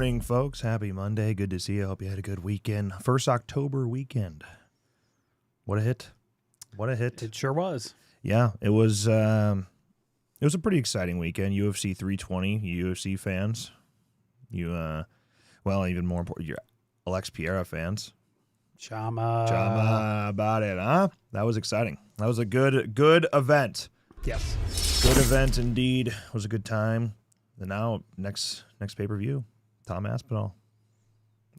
morning, folks. Happy Monday. Good to see you. Hope you had a good weekend. First October weekend. What a hit. What a hit. It sure was. Yeah, it was a pretty exciting weekend. UFC 320, UFC fans. Even more important, you're Alex Pereira fans. Chama about it, huh? That was exciting. That was a good event. Yes. Good event indeed. It was a good time. And now, next pay-per-view, Tom Aspinall,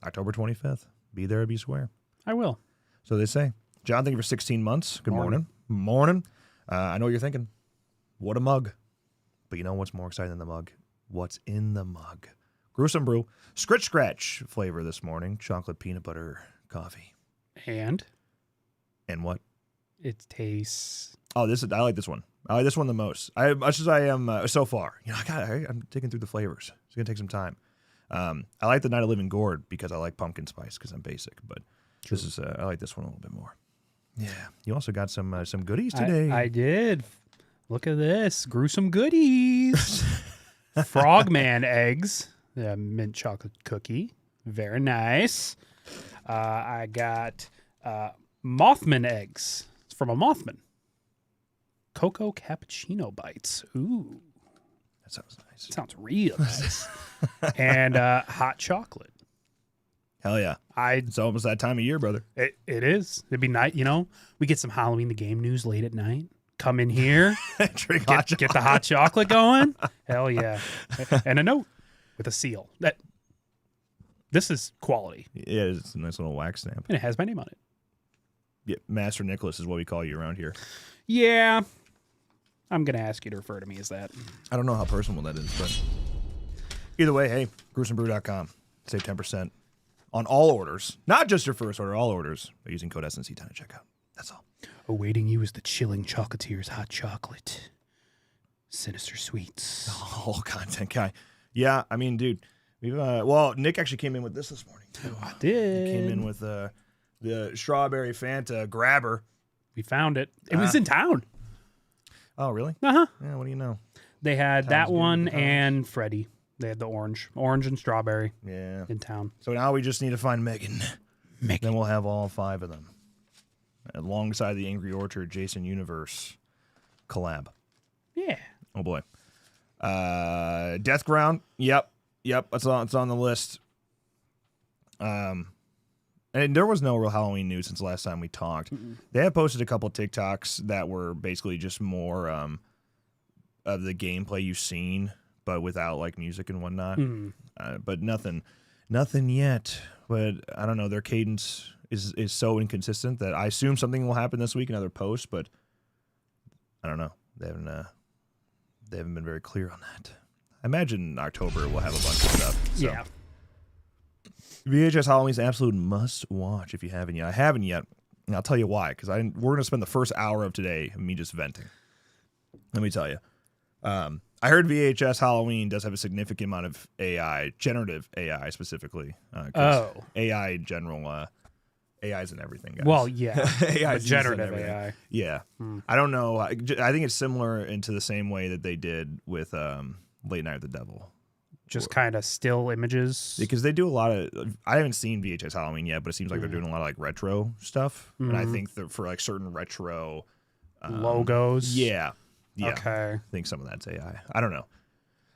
October 25th. Be there or be square. I will. So they say. John, thank you for 16 months. Good morning. Morning. I know what you're thinking. What a mug. But you know what's more exciting than the mug? What's in the mug? Gruesome Brew. Scratch flavor this morning. Chocolate peanut butter coffee. And what? it tastes... Oh, I like this one. I like this one the most. Much as I am so far. I'm digging through the flavors. It's going to take some time. I like the Night of Living Gourd because I like pumpkin spice because I'm basic. But True. this is I like this one a little bit more. Yeah. You also got some goodies today. I did. Look at this. Gruesome goodies. Frogman eggs. Mint chocolate cookie. Very nice. I got Mothman eggs. It's from a Mothman. Cocoa cappuccino bites. Ooh. That sounds nice. Sounds real nice. And hot chocolate. Hell yeah. It's almost that time of year, brother. It is. It'd be nice. We get some Halloween the Game news late at night. Come in here. Drink get the hot chocolate going. Hell yeah. And a note with a seal. This is quality. Yeah, it's a nice little wax stamp. And it has my name on it. Yeah, Master Nicholas is what we call you around here. Yeah. I'm going to ask you to refer to me as that. I don't know how personal that is, but either way, hey, gruesomebrew.com. Save 10% on all orders. Not just your first order, all orders by using code SNC10 at checkout. That's all. Awaiting you is the chilling Chocolatiers hot chocolate. Sinister Sweets. Oh, content guy. Yeah, I mean, dude. Nick actually came in with this morning, too. I did. He came in with the strawberry Fanta grabber. We found it. It was in town. Oh, really? Uh-huh. Yeah, what do you know? They had that one and Freddy. They had the orange and strawberry. Yeah. In town. So now we just need to find Megan. Then we'll have all 5 of them. Alongside the Angry Orchard Jason Universe collab. Yeah. Oh, boy. Death Ground. Yep. It's on the list. And there was no real Halloween news since the last time we talked. Mm-mm. They have posted a couple TikToks that were basically just more of the gameplay you've seen, but without like music and whatnot. But nothing yet. But I don't know. Their cadence is so inconsistent that I assume something will happen this week, another post. But I don't know. They haven't been very clear on that. I imagine October we'll have a bunch of stuff. So. Yeah. VHS Halloween's an absolute must-watch if you haven't yet. I haven't yet, and I'll tell you why, because we're going to spend the first hour of today of me just venting. Let me tell you. I heard VHS Halloween does have a significant amount of AI, generative AI specifically. AI in general, AI's in everything, guys. Well, yeah. AI generative AI. Yeah. I don't know. I think it's similar into the same way that they did with Late Night with the Devil. Just kind of still images. Because they do a lot of... I haven't seen VHS Halloween yet, but it seems like they're doing a lot of like retro stuff. And I think that for like certain retro... logos. Yeah. Okay. I think some of that's AI. I don't know.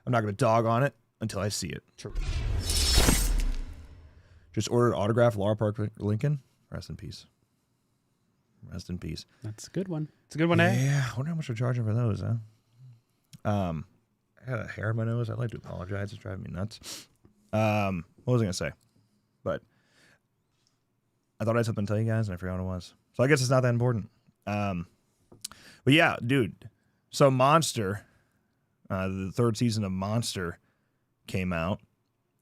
I'm not going to dog on it until I see it. True. Just ordered autograph Laura Park Lincoln. Rest in peace. Rest in peace. That's a good one. It's a good one, eh? Yeah. I wonder how much they're charging for those, huh? I had a hair in my nose. I'd like to apologize. It's driving me nuts. What was I going to say? But I thought I had something to tell you guys, and I forgot what it was. So I guess it's not that important. But yeah, dude. So Monster, the 3rd season of Monster came out.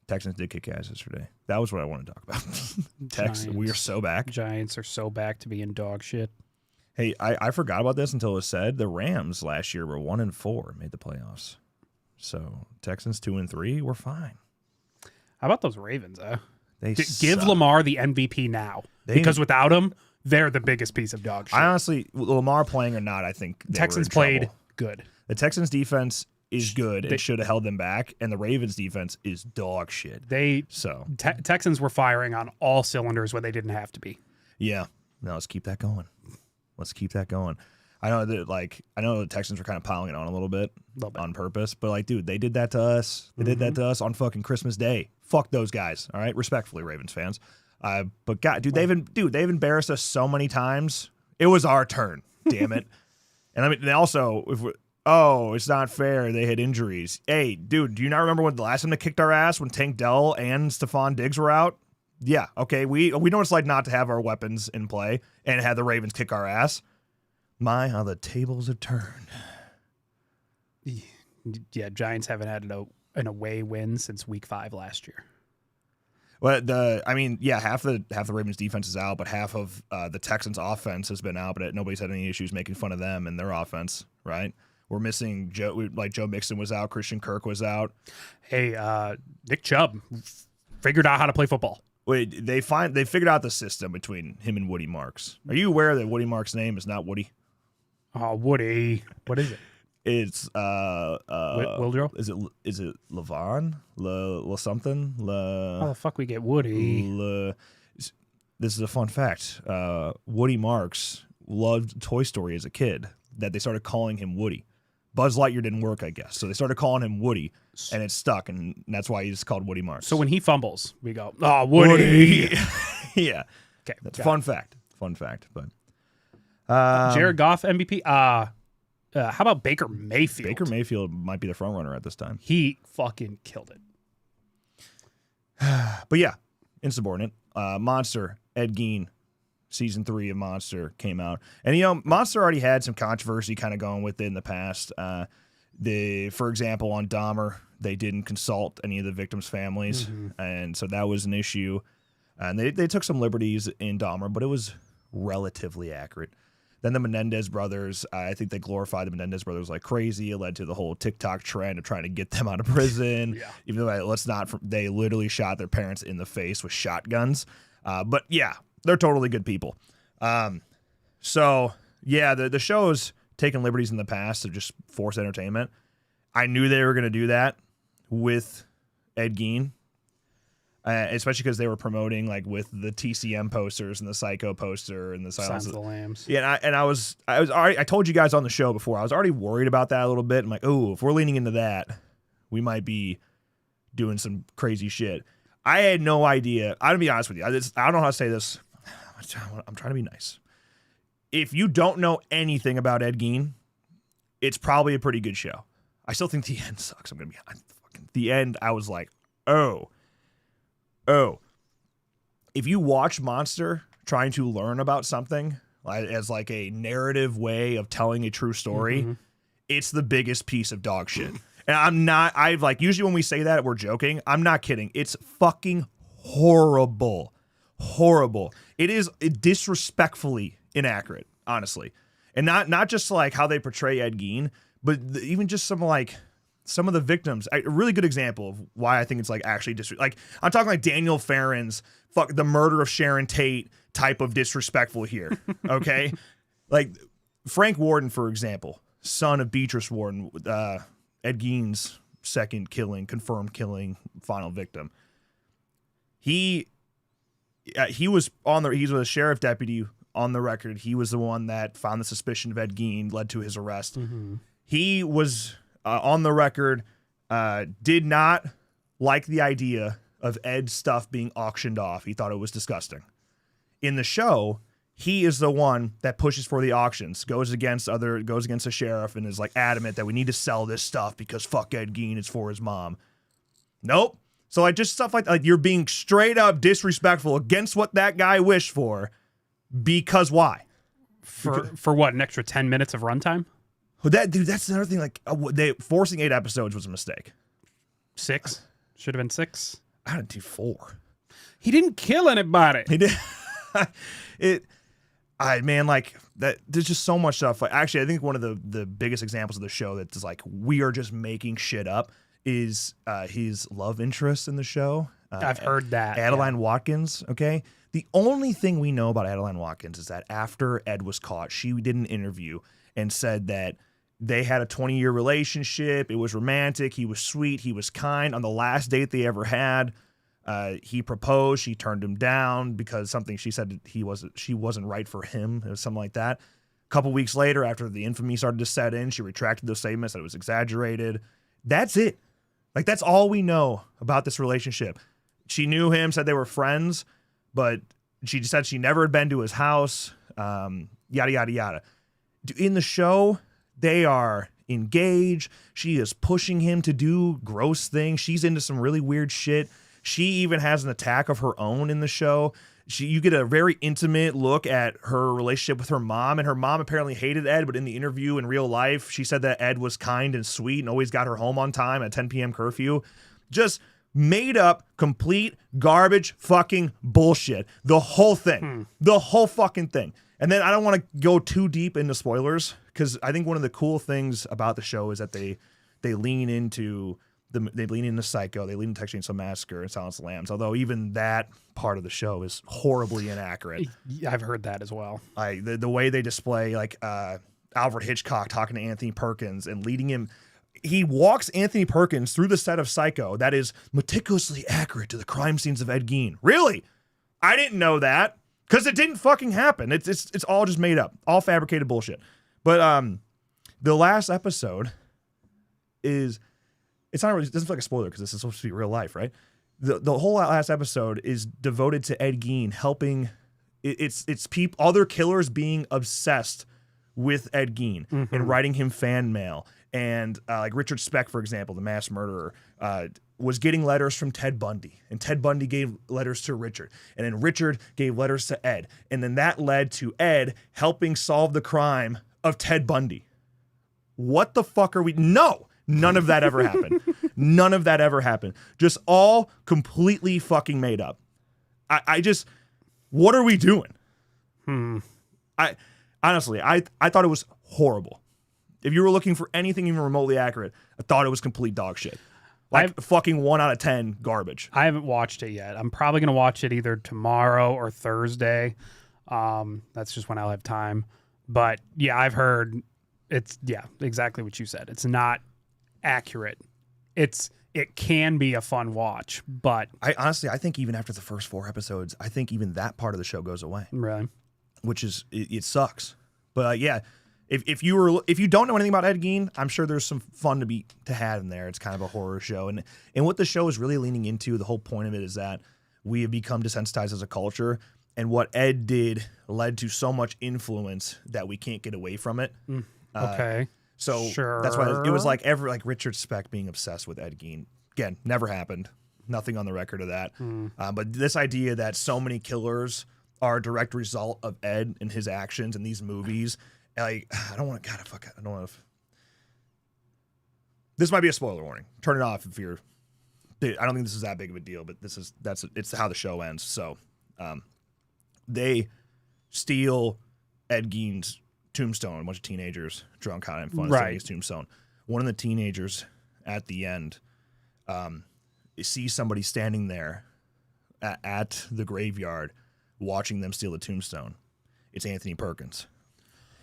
Texans did kick ass yesterday. That was what I wanted to talk about. We are so back. Giants are so back to being dog shit. Hey, I forgot about this until it was said. The Rams last year were 1-4, made the playoffs. So Texans 2-3, we're fine. How about those Ravens? suck. Give Lamar the MVP now, because without him, they're the biggest piece of dog shit. I honestly, Lamar playing or not, I think Texans played good. The Texans defense is good and should have held them back, and the Ravens defense is dog shit. Texans were firing on all cylinders when they didn't have to be. Yeah. No, let's keep that going. I know that the Texans were kind of piling it on a little bit on purpose, but like, dude, they did that to us. They did that to us on fucking Christmas Day. Fuck those guys. All right, respectfully, Ravens fans. But God, dude, they've embarrassed us so many times. It was our turn. Damn it. And I mean, also, it's not fair. They had injuries. Hey, dude, do you not remember when the last time they kicked our ass when Tank Dell and Stephon Diggs were out? Yeah, okay. We know what it's like not to have our weapons in play and have the Ravens kick our ass. My, how the tables have turned. Yeah, Giants haven't had an away win since week 5 last year. Well, half the Ravens defense is out, but half of the Texans offense has been out, but nobody's had any issues making fun of them and their offense, right? We're missing Joe Mixon was out, Christian Kirk was out. Hey, Nick Chubb figured out how to play football. Wait, they figured out the system between him and Woody Marks. Are you aware that Woody Marks' name is not Woody? Oh, Woody. What is it? It's Wildrow? Is it Levon? Something? How the fuck we get Woody? This is a fun fact. Woody Marks loved Toy Story as a kid, that they started calling him Woody. Buzz Lightyear didn't work, I guess. So they started calling him Woody, and it stuck, and that's why he's called Woody Marks. So when he fumbles, we go, oh, Woody. Yeah. Okay. That's a fun fact. Fun fact. But Jared Goff, MVP. How about Baker Mayfield? Baker Mayfield might be the front runner at this time. He fucking killed it. But yeah, insubordinate. Monster, Ed Gein. Season 3 of Monster came out. And, Monster already had some controversy kind of going with it in the past. For example, on Dahmer, they didn't consult any of the victims' families. And so that was an issue. And they took some liberties in Dahmer, but it was relatively accurate. Then the Menendez brothers, I think they glorified the Menendez brothers like crazy. It led to the whole TikTok trend of trying to get them out of prison. Yeah. Even though they literally shot their parents in the face with shotguns. But yeah. They're totally good people. So, yeah, the show's taken liberties in the past to just force entertainment. I knew they were going to do that with Ed Gein, especially because they were promoting with the TCM posters and the Psycho poster and the Silence of the Lambs. Yeah, I told you guys on the show before, I was already worried about that a little bit. I'm like, oh, if we're leaning into that, we might be doing some crazy shit. I had no idea. I'm going to be honest with you. I don't know how to say this. I'm trying to be nice. If you don't know anything about Ed Gein, it's probably a pretty good show. I still think the end sucks. The end, I was like, oh. If you watch Monster trying to learn about something as like a narrative way of telling a true story, it's the biggest piece of dog shit. And usually when we say that, we're joking. I'm not kidding. It's fucking horrible. Horrible. It is disrespectfully inaccurate, honestly. And not just like how they portray Ed Gein, but even just some of the victims. A really good example of why I think it's actually I'm talking like Daniel Farron's the murder of Sharon Tate type of disrespectful here. Okay? Like Frank Warden, for example, son of Beatrice Warden, Ed Gein's second confirmed killing, final victim. He was a sheriff deputy on the record. He was the one that found the suspicion of Ed Gein, led to his arrest. He was on the record, did not like the idea of Ed's stuff being auctioned off. He thought it was disgusting. In the show, he is the one that pushes for the auctions, goes against the sheriff, and is adamant that we need to sell this stuff because fuck Ed Gein, it's for his mom. Nope. So just stuff like you're being straight up disrespectful against what that guy wished for, because why? For what, an extra 10 minutes of runtime? That's another thing. They forcing 8 episodes was a mistake. 6 should have been 6. I didn't do 4. He didn't kill anybody. He did. There's just so much stuff. Actually, I think one of the biggest examples of the show that's we are just making shit up is his love interest in the show. I've heard that. Adeline Watkins, okay? The only thing we know about Adeline Watkins is that after Ed was caught, she did an interview and said that They had a 20-year relationship. It was romantic. He was sweet. He was kind. On the last date they ever had, he proposed. She turned him down because something she said she wasn't right for him. It was something like that. A couple weeks later, after the infamy started to set in, she retracted those statements that it was exaggerated. That's it. Like, that's all we know about this relationship. She knew him, said they were friends, but she just said she never had been to his house, yada, yada, yada. In the show, they are engaged. She is pushing him to do gross things. She's into some really weird shit. She even has an attack of her own in the show. You get a very intimate look at her relationship with her mom, and her mom apparently hated Ed, but in the interview in real life, she said that Ed was kind and sweet and always got her home on time at 10 p.m. curfew. Just made up, complete garbage fucking bullshit. The whole thing. The whole fucking thing. And then I don't want to go too deep into spoilers, because I think one of the cool things about the show is that they lean into Psycho, they lean into Texas Chainsaw Massacre and Silence of the Lambs. Although even that part of the show is horribly inaccurate. I've heard that as well. The way they display Alfred Hitchcock talking to Anthony Perkins and leading him. He walks Anthony Perkins through the set of Psycho that is meticulously accurate to the crime scenes of Ed Gein. Really? I didn't know that. Because it didn't fucking happen. It's all just made up. All fabricated bullshit. But the last episode is... It's not really... It doesn't feel like a spoiler because this is supposed to be real life, right? The whole last episode is devoted to Ed Gein helping... It's other killers being obsessed with Ed Gein and writing him fan mail. And like Richard Speck, for example, the mass murderer, was getting letters from Ted Bundy, and Ted Bundy gave letters to Richard, and then Richard gave letters to Ed, and then that led to Ed helping solve the crime of Ted Bundy. What the fuck are we? No, none of that ever happened. None of that ever happened. Just all completely fucking made up. I just, what are we doing? I honestly thought it was horrible. If you were looking for anything even remotely accurate, I thought it was complete dog shit. Fucking 1 out of 10 garbage. I haven't watched it yet. I'm probably going to watch it either tomorrow or Thursday. That's just when I'll have time. But yeah, I've heard it's, exactly what you said. It's not accurate. It can be a fun watch, but... I think even after the first 4 episodes, I think even that part of the show goes away. Really? Which is, it sucks. But yeah... If you don't know anything about Ed Gein, I'm sure there's some fun to have in there. It's kind of a horror show, and what the show is really leaning into, the whole point of it is that we have become desensitized as a culture, and what Ed did led to so much influence that we can't get away from it. Okay, so sure. That's why it was like Richard Speck being obsessed with Ed Gein. Again, never happened. Nothing on the record of that. But this idea that so many killers are a direct result of Ed and his actions in these movies. I don't want to. This might be a spoiler warning. Turn it off if you're. I don't think this is that big of a deal, but it's how the show ends. So, they steal Ed Gein's tombstone. A bunch of teenagers drunk, high, and fun stealing his tombstone. One of the teenagers at the end, sees somebody standing there at the graveyard, watching them steal the tombstone. It's Anthony Perkins.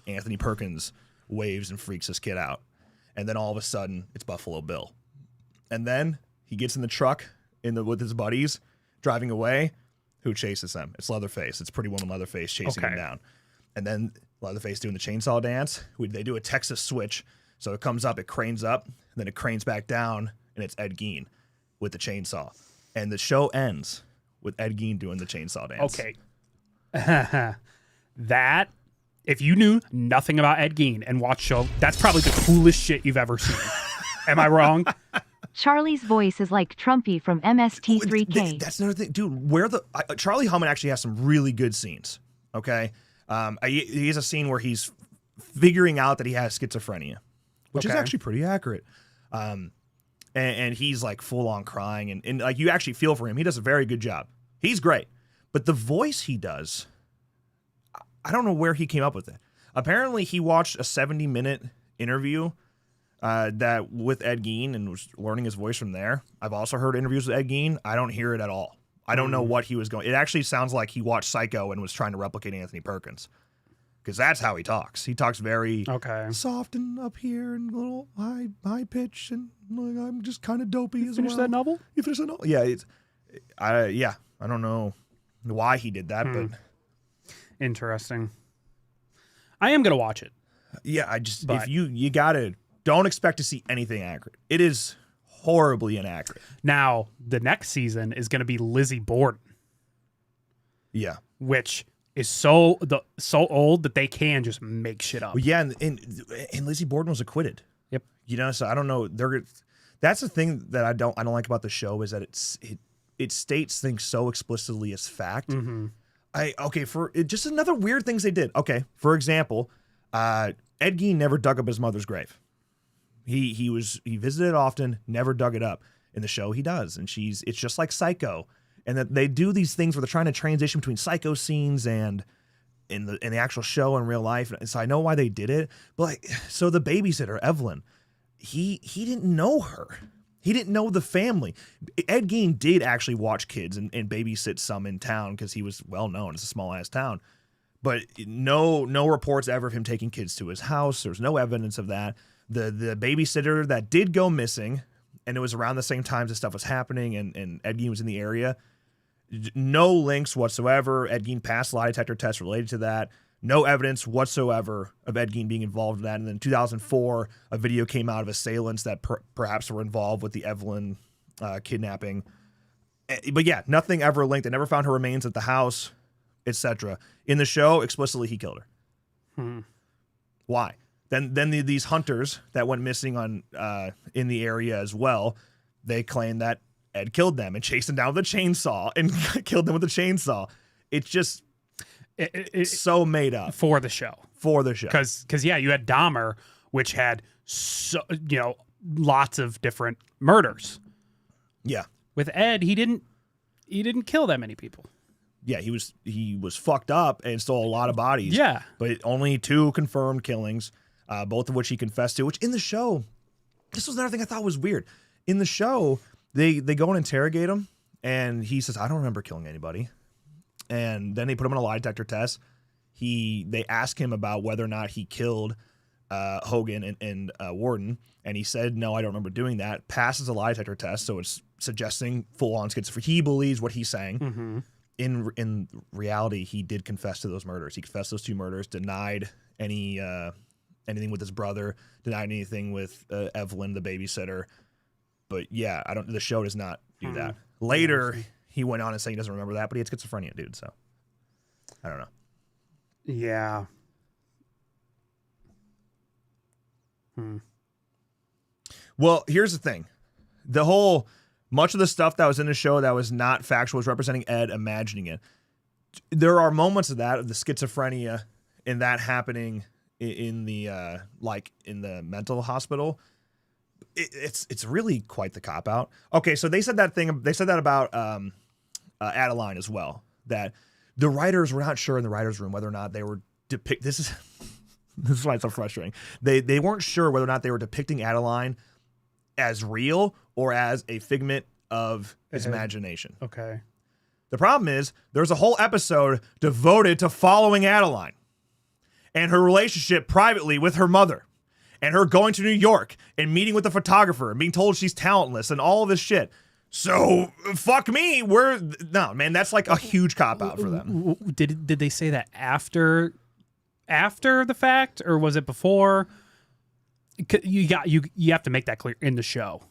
Anthony Perkins waves and freaks this kid out. And then all of a sudden, it's Buffalo Bill. And then he gets in the truck with his buddies, driving away. Who chases them? It's Leatherface. It's Pretty Woman Leatherface chasing him down. And then Leatherface doing the chainsaw dance. They do a Texas switch. So it comes up, it cranes up, and then it cranes back down, and it's Ed Gein with the chainsaw. And the show ends with Ed Gein doing the chainsaw dance. Okay. That... If you knew nothing about Ed Gein and watched show, that's probably the coolest shit you've ever seen. Am I wrong? Charlie's voice is like Trumpy from MST3K. That's another thing. Dude, Charlie Hunnam actually has some really good scenes, okay? He has a scene where he's figuring out that he has schizophrenia, which is actually pretty accurate. And he's like full on crying and like you actually feel for him. He does a very good job. He's great. But the voice he does... I don't know where he came up with it. Apparently, he watched a 70-minute interview with Ed Gein and was learning his voice from there. I've also heard interviews with Ed Gein. I don't hear it at all. I don't know what he was going. It actually sounds like he watched Psycho and was trying to replicate Anthony Perkins. because that's how he talks. He talks very Okay. soft and up here and a little high pitch, and like, I'm just kind of dopey as Finish well. that novel? You finish that novel? Yeah, I don't know why he did that, but Interesting. I am gonna watch it. yeah, if But- you gotta don't expect to see anything accurate. It is horribly inaccurate. Now the next season is gonna be Lizzie Borden, Yeah. which is so old that they can just make shit up. Well, yeah, and Lizzie Borden was acquitted. Yep. You know, so I don't know. That's the thing that I don't like about the show is that it states things so explicitly as fact. Mm-hmm. Just another weird things they did. Okay, for example, Ed Gein never dug up his mother's grave. He visited often, never dug it up. In the show, he does, and it's just like Psycho, and that they do these things where they're trying to transition between Psycho scenes and in the actual show and real life. And so I know why they did it, but so the babysitter Evelyn, he didn't know her. He didn't know the family. Ed Gein did actually watch kids and babysit some in town because he was well known. It's a small ass town, but no reports ever of him taking kids to his house. There's no evidence of that. The babysitter that did go missing, and it was around the same time this stuff was happening, and Ed Gein was in the area. No links whatsoever. Ed Gein passed lie detector tests related to that. No evidence whatsoever of Ed Gein being involved in that. And then in 2004, a video came out of assailants that perhaps were involved with the Evelyn kidnapping. But yeah, nothing ever linked. They never found her remains at the house, etc. In the show, explicitly, he killed her. Why? Then these hunters that went missing in the area as well, they claim that Ed killed them and chased them down with a chainsaw and killed them with a chainsaw. It's just it's so made up for the show. Because yeah, you had Dahmer, which had lots of different murders. Yeah. With Ed, he didn't kill that many people. Yeah, he was fucked up and stole a lot of bodies. Yeah. But only 2 confirmed killings, both of which he confessed to, which in the show, this was another thing I thought was weird. In the show, they go and interrogate him, and he says, I don't remember killing anybody. And then they put him on a lie detector test. They ask him about whether or not he killed Hogan and Warden, and he said, no, I don't remember doing that. Passes a lie detector test, so it's suggesting full-on schizophrenia. He believes what he's saying. Mm-hmm. In reality, he did confess to those murders. He confessed those 2 murders, denied anything with his brother, denied anything with Evelyn, the babysitter. But yeah, the show does not do that. Later, he went on and said he doesn't remember that, but he had schizophrenia, dude. So I don't know. Yeah. Well, here's the thing. Much of the stuff that was in the show that was not factual was representing Ed imagining it. There are moments of that, of the schizophrenia and that happening in the mental hospital. It's really quite the cop out. Okay, so they said that about Adeline as well, that the writers were not sure in the writers' room whether or not they were this is why it's so frustrating. They weren't sure whether or not they were depicting Adeline as real or as a figment of his imagination. Okay. The problem is there's a whole episode devoted to following Adeline and her relationship privately with her mother, and her going to New York and meeting with a photographer and being told she's talentless and all of this shit. So fuck me. No, man, that's like a huge cop out for them. Did they say that after the fact, or was it before? You have to make that clear in the show.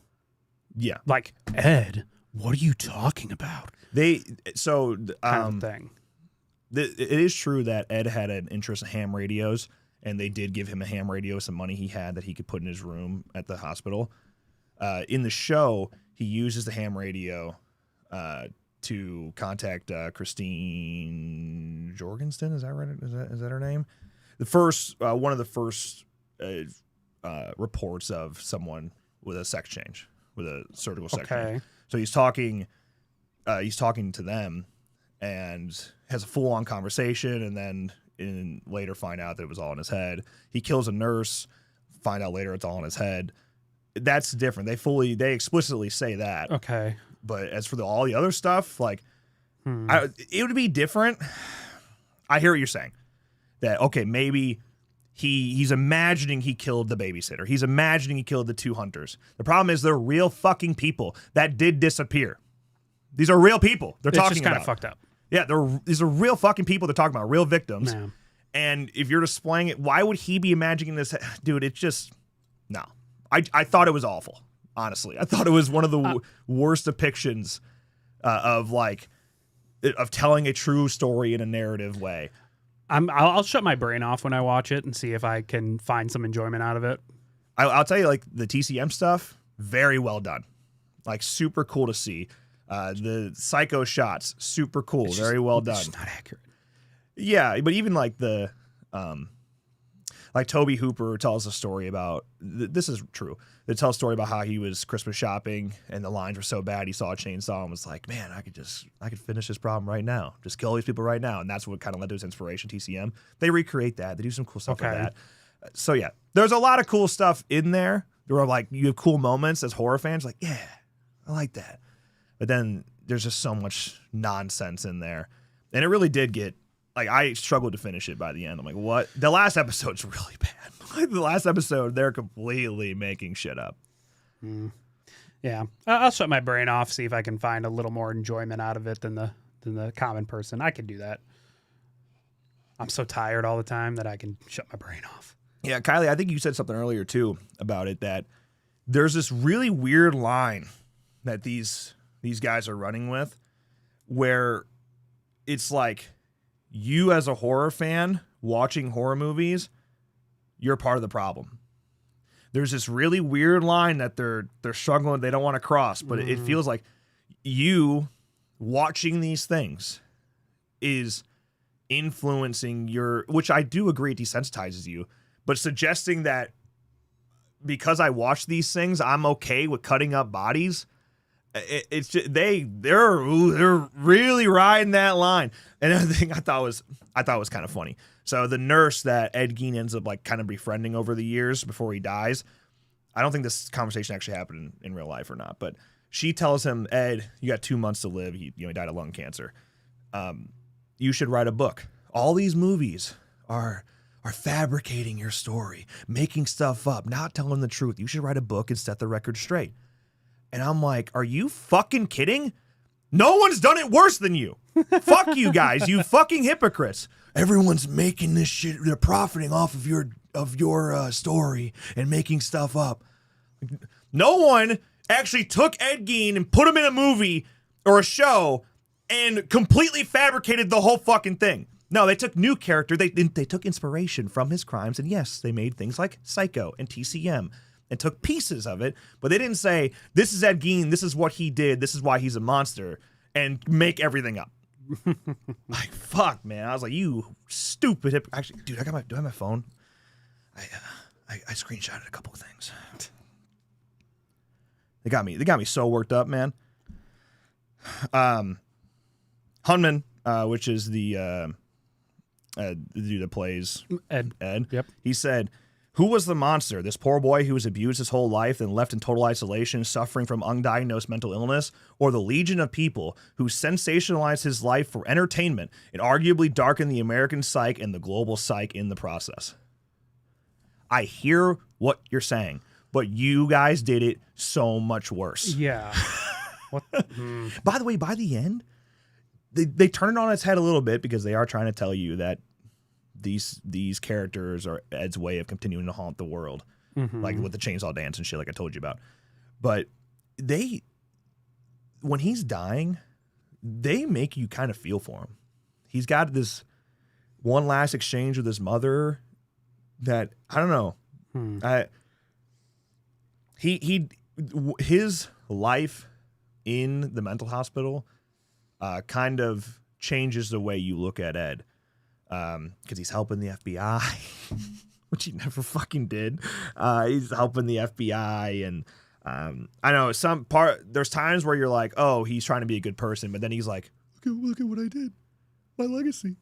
Yeah. Like, Ed, what are you talking about? Kind of thing. It is true that Ed had an interest in ham radios, and they did give him a ham radio, some money he had that he could put in his room at the hospital. In the show, he uses the ham radio to contact Christine Jorgensen. Is that right? Is that her name? One of the first reports of someone with a sex change, with a surgical sex change. So he's talking to them and has a full-on conversation, and then later find out that it was all in his head. He kills a nurse, find out later it's all in his head. That's different. They explicitly say that. Okay. But as for all the other stuff, like, it would be different. I hear what you're saying. that, okay, maybe he's imagining he killed the babysitter. He's imagining he killed the 2 hunters. The problem is they're real fucking people that did disappear. These are real people they're talking about. It's just kind of fucked up. Yeah, these are real fucking people they're talking about, real victims. Man. And if you're displaying it, why would he be imagining this? Dude, it's just, no. I thought it was awful, honestly. I thought it was one of the worst depictions of telling a true story in a narrative way. I'll shut my brain off when I watch it and see if I can find some enjoyment out of it. I'll tell you, like, the TCM stuff, very well done. Like, super cool to see. The psycho shots, super cool, very well done. It's not accurate. Yeah, but even like the, like Toby Hooper tells a story about, this is true. They tell a story about how he was Christmas shopping and the lines were so bad he saw a chainsaw and was like, man, I could finish this problem right now. Just kill these people right now. And that's what kind of led to his inspiration, TCM. They recreate that. They do some cool stuff like that. So yeah, there's a lot of cool stuff in there. There are like, you have cool moments as horror fans, like, yeah, I like that. But then there's just so much nonsense in there. And it really did get, like, I struggled to finish it by the end. I'm like, what? The last episode's really bad. The last episode, they're completely making shit up. Yeah. I'll shut my brain off, see if I can find a little more enjoyment out of it than the common person. I can do that. I'm so tired all the time that I can shut my brain off. Yeah, Kylie, I think you said something earlier, too, about it, that there's this really weird line that these guys are running with where it's like, you as a horror fan watching horror movies, you're part of the problem. There's this really weird line that they're struggling, they don't want to cross, but it feels like you watching these things is influencing which I do agree desensitizes you, but suggesting that because I watch these things, I'm okay with cutting up bodies. It's just, they're really riding that line. And another thing I thought was kind of funny. So the nurse that Ed Gein ends up like kind of befriending over the years before he dies, I don't think this conversation actually happened in real life or not, but she tells him, Ed, you got 2 months to live. He died of lung cancer. You should write a book. All these movies are fabricating your story, making stuff up, not telling the truth. You should write a book and set the record straight. And I'm like, are you fucking kidding? No one's done it worse than you. Fuck you guys, you fucking hypocrites. Everyone's making this shit. They're profiting off of your story and making stuff up. No one actually took Ed Gein and put him in a movie or a show and completely fabricated the whole fucking thing. No, they took new character. They took inspiration from his crimes. And yes, they made things like Psycho and TCM. And took pieces of it, but they didn't say, this is Ed Gein, this is what he did, this is why he's a monster, and make everything up. Like, fuck, man. I was like, you stupid Actually, dude, do I have my phone? I screenshotted a couple of things. They got me so worked up, man. Hunman, which is the dude that plays Ed. Yep. He said, who was the monster? This poor boy who was abused his whole life and left in total isolation, suffering from undiagnosed mental illness, or the legion of people who sensationalized his life for entertainment and arguably darkened the American psyche and the global psyche in the process? I hear what you're saying, but you guys did it so much worse. Yeah. What? By the way, by the end, they turn it on its head a little bit because they are trying to tell you that these characters are Ed's way of continuing to haunt the world, like with the chainsaw dance and shit, like I told you about. But when he's dying, they make you kind of feel for him. He's got this one last exchange with his mother that I don't know. His life in the mental hospital kind of changes the way you look at Ed. Because he's helping the FBI, which he never fucking did. He's helping the FBI, and I know there's times where you're like, oh, he's trying to be a good person, but then he's like, look at what I did, my legacy.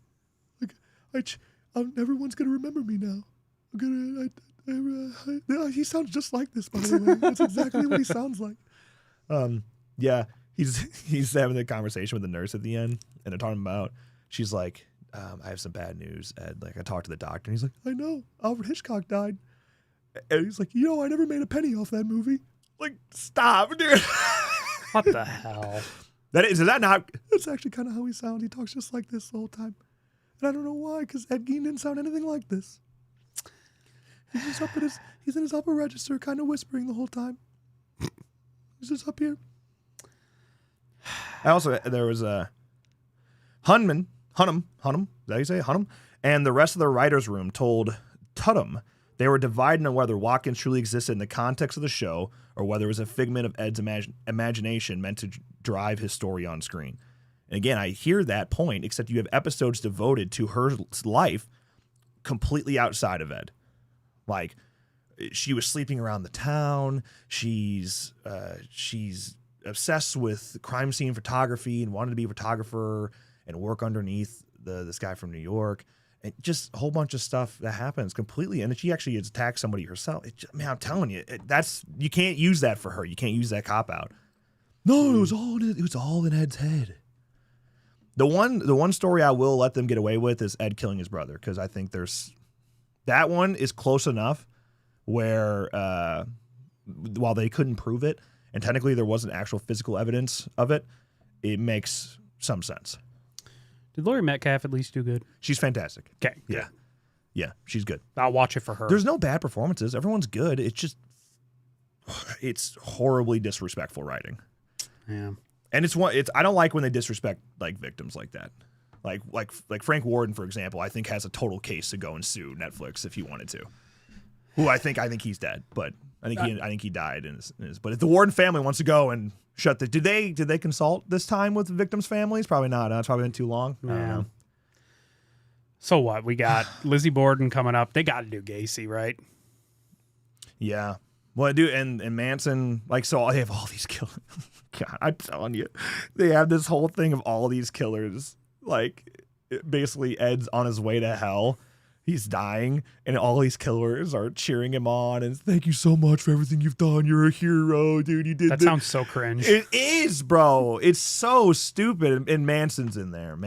Like, everyone's gonna remember me now. He sounds just like this, by the way. That's exactly what he sounds like. Yeah, he's having a conversation with the nurse at the end, and they're talking about. She's like, I have some bad news, Ed. Like, I talked to the doctor, and he's like, I know, Alfred Hitchcock died. And he's like, I never made a penny off that movie. Like, stop, dude. What the hell? Is that not? That's actually kind of how he sounds. He talks just like this the whole time. And I don't know why, because Ed Gein didn't sound anything like this. He's just he's in his upper register, kind of whispering the whole time. He's just up here. There was a Hunnam, is that how you say it? Hunnam? And the rest of the writer's room told Tudum they were divided on whether Watkins truly existed in the context of the show or whether it was a figment of Ed's imagination meant to drive his story on screen. And again, I hear that point, except you have episodes devoted to her life completely outside of Ed. Like, she was sleeping around the town. She's obsessed with crime scene photography and wanted to be a photographer and work underneath this guy from New York. And just a whole bunch of stuff that happens completely. And then she actually attacked somebody herself. I'm telling you, you can't use that for her. You can't use that cop out. No, it was all in Ed's head. The one story I will let them get away with is Ed killing his brother, because I think that one is close enough where while they couldn't prove it, and technically there wasn't actual physical evidence of it, it makes some sense. Did Laurie Metcalf at least do good? She's fantastic. Okay. Yeah. Yeah, she's good. I'll watch it for her. There's no bad performances. Everyone's good. It's horribly disrespectful writing. Yeah. And I don't like when they disrespect like victims like that. Like Frank Warden, for example, I think has a total case to go and sue Netflix if he wanted to. Who I think he's dead, but I think he died in his. But if the Warden family wants to go and shut did they consult this time with the victims' families? Probably not. It's probably been too long. I don't know. So what? We got Lizzie Borden coming up. They got to do Gacy, right? Yeah. Well, dude, and Manson, so they have all these killers. God, I'm telling you, they have this whole thing of all these killers. Like, basically, Ed's on his way to hell. He's dying, and all these killers are cheering him on. And thank you so much for everything you've done. You're a hero, dude. You did that. Sounds so cringe. It is, bro. It's so stupid. And Manson's in there.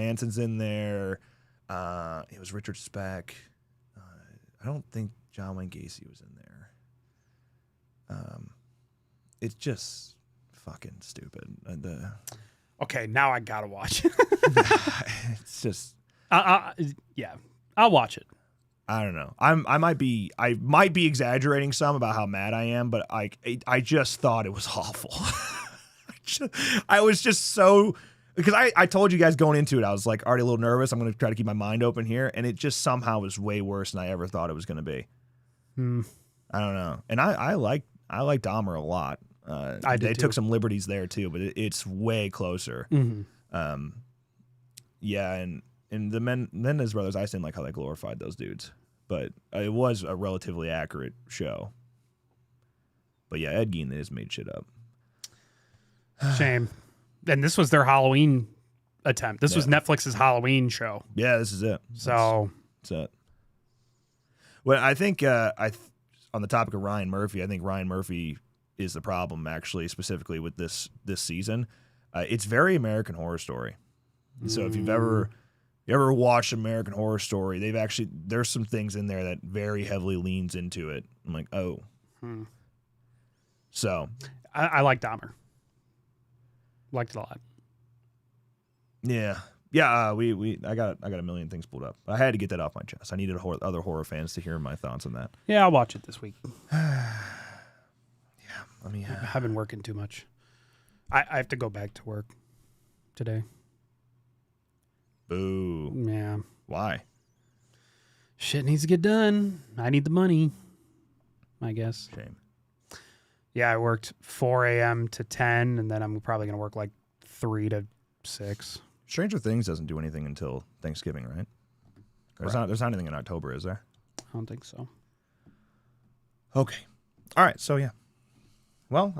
It was Richard Speck. I don't think John Wayne Gacy was in there. It's just fucking stupid. Okay, now I gotta watch. It's just. Yeah, I'll watch it. I don't know. I might be exaggerating some about how mad I am, but I just thought it was awful. I was just so, because I told you guys going into it, I was like already a little nervous. I'm going to try to keep my mind open here, and it just somehow was way worse than I ever thought it was going to be. I don't know, and I like Dahmer a lot. They took some liberties there too, but it's way closer. Mm-hmm. Yeah, and the Menendez brothers, I just didn't like how they glorified those dudes, but it was a relatively accurate show. But yeah, Ed Gein, they just made shit up. Shame. And this was their Halloween attempt. This was Netflix's Halloween show. Yeah, this is it. So that's it. Well, I think on the topic of Ryan Murphy, I think Ryan Murphy is the problem, actually, specifically with this season. It's very American Horror Story. So if you've ever watched American Horror Story, there's some things in there that very heavily leans into it. I'm like, oh. So I like Dahmer. Liked it a lot. Yeah. Yeah, I got a million things pulled up. I had to get that off my chest. I needed other horror fans to hear my thoughts on that. Yeah, I'll watch it this week. Yeah, I've been working too much. I have to go back to work today. Boo. Yeah. Why? Shit needs to get done. I need the money, I guess. Shame. Yeah, I worked 4 a.m. to 10, and then I'm probably going to work like 3 to 6. Stranger Things doesn't do anything until Thanksgiving, right? There's not anything in October, is there? I don't think so. Okay. All right, so yeah. Well,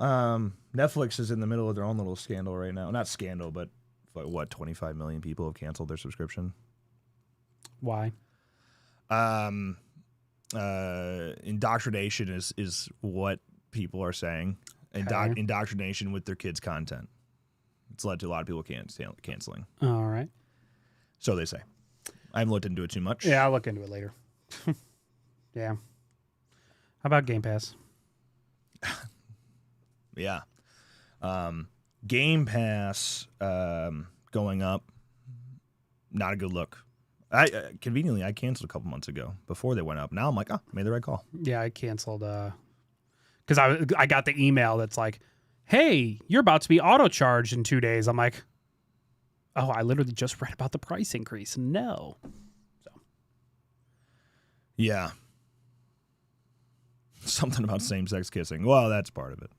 Netflix is in the middle of their own little scandal right now. Not scandal, but what, 25 million people have canceled their subscription? Why? Indoctrination is what people are saying. Okay. Indoctrination with their kids' content. It's led to a lot of people canceling. All right. So they say. I haven't looked into it too much. Yeah, I'll look into it later. Yeah. How about Game Pass? Yeah. Game Pass going up. Not a good look. Conveniently, I canceled a couple months ago before they went up. Now I'm like, made the right call. Yeah, I canceled because I got the email that's like, hey, you're about to be auto-charged in 2 days. I'm like, oh, I literally just read about the price increase. No. So. Yeah. Something about same-sex kissing. Well, that's part of it.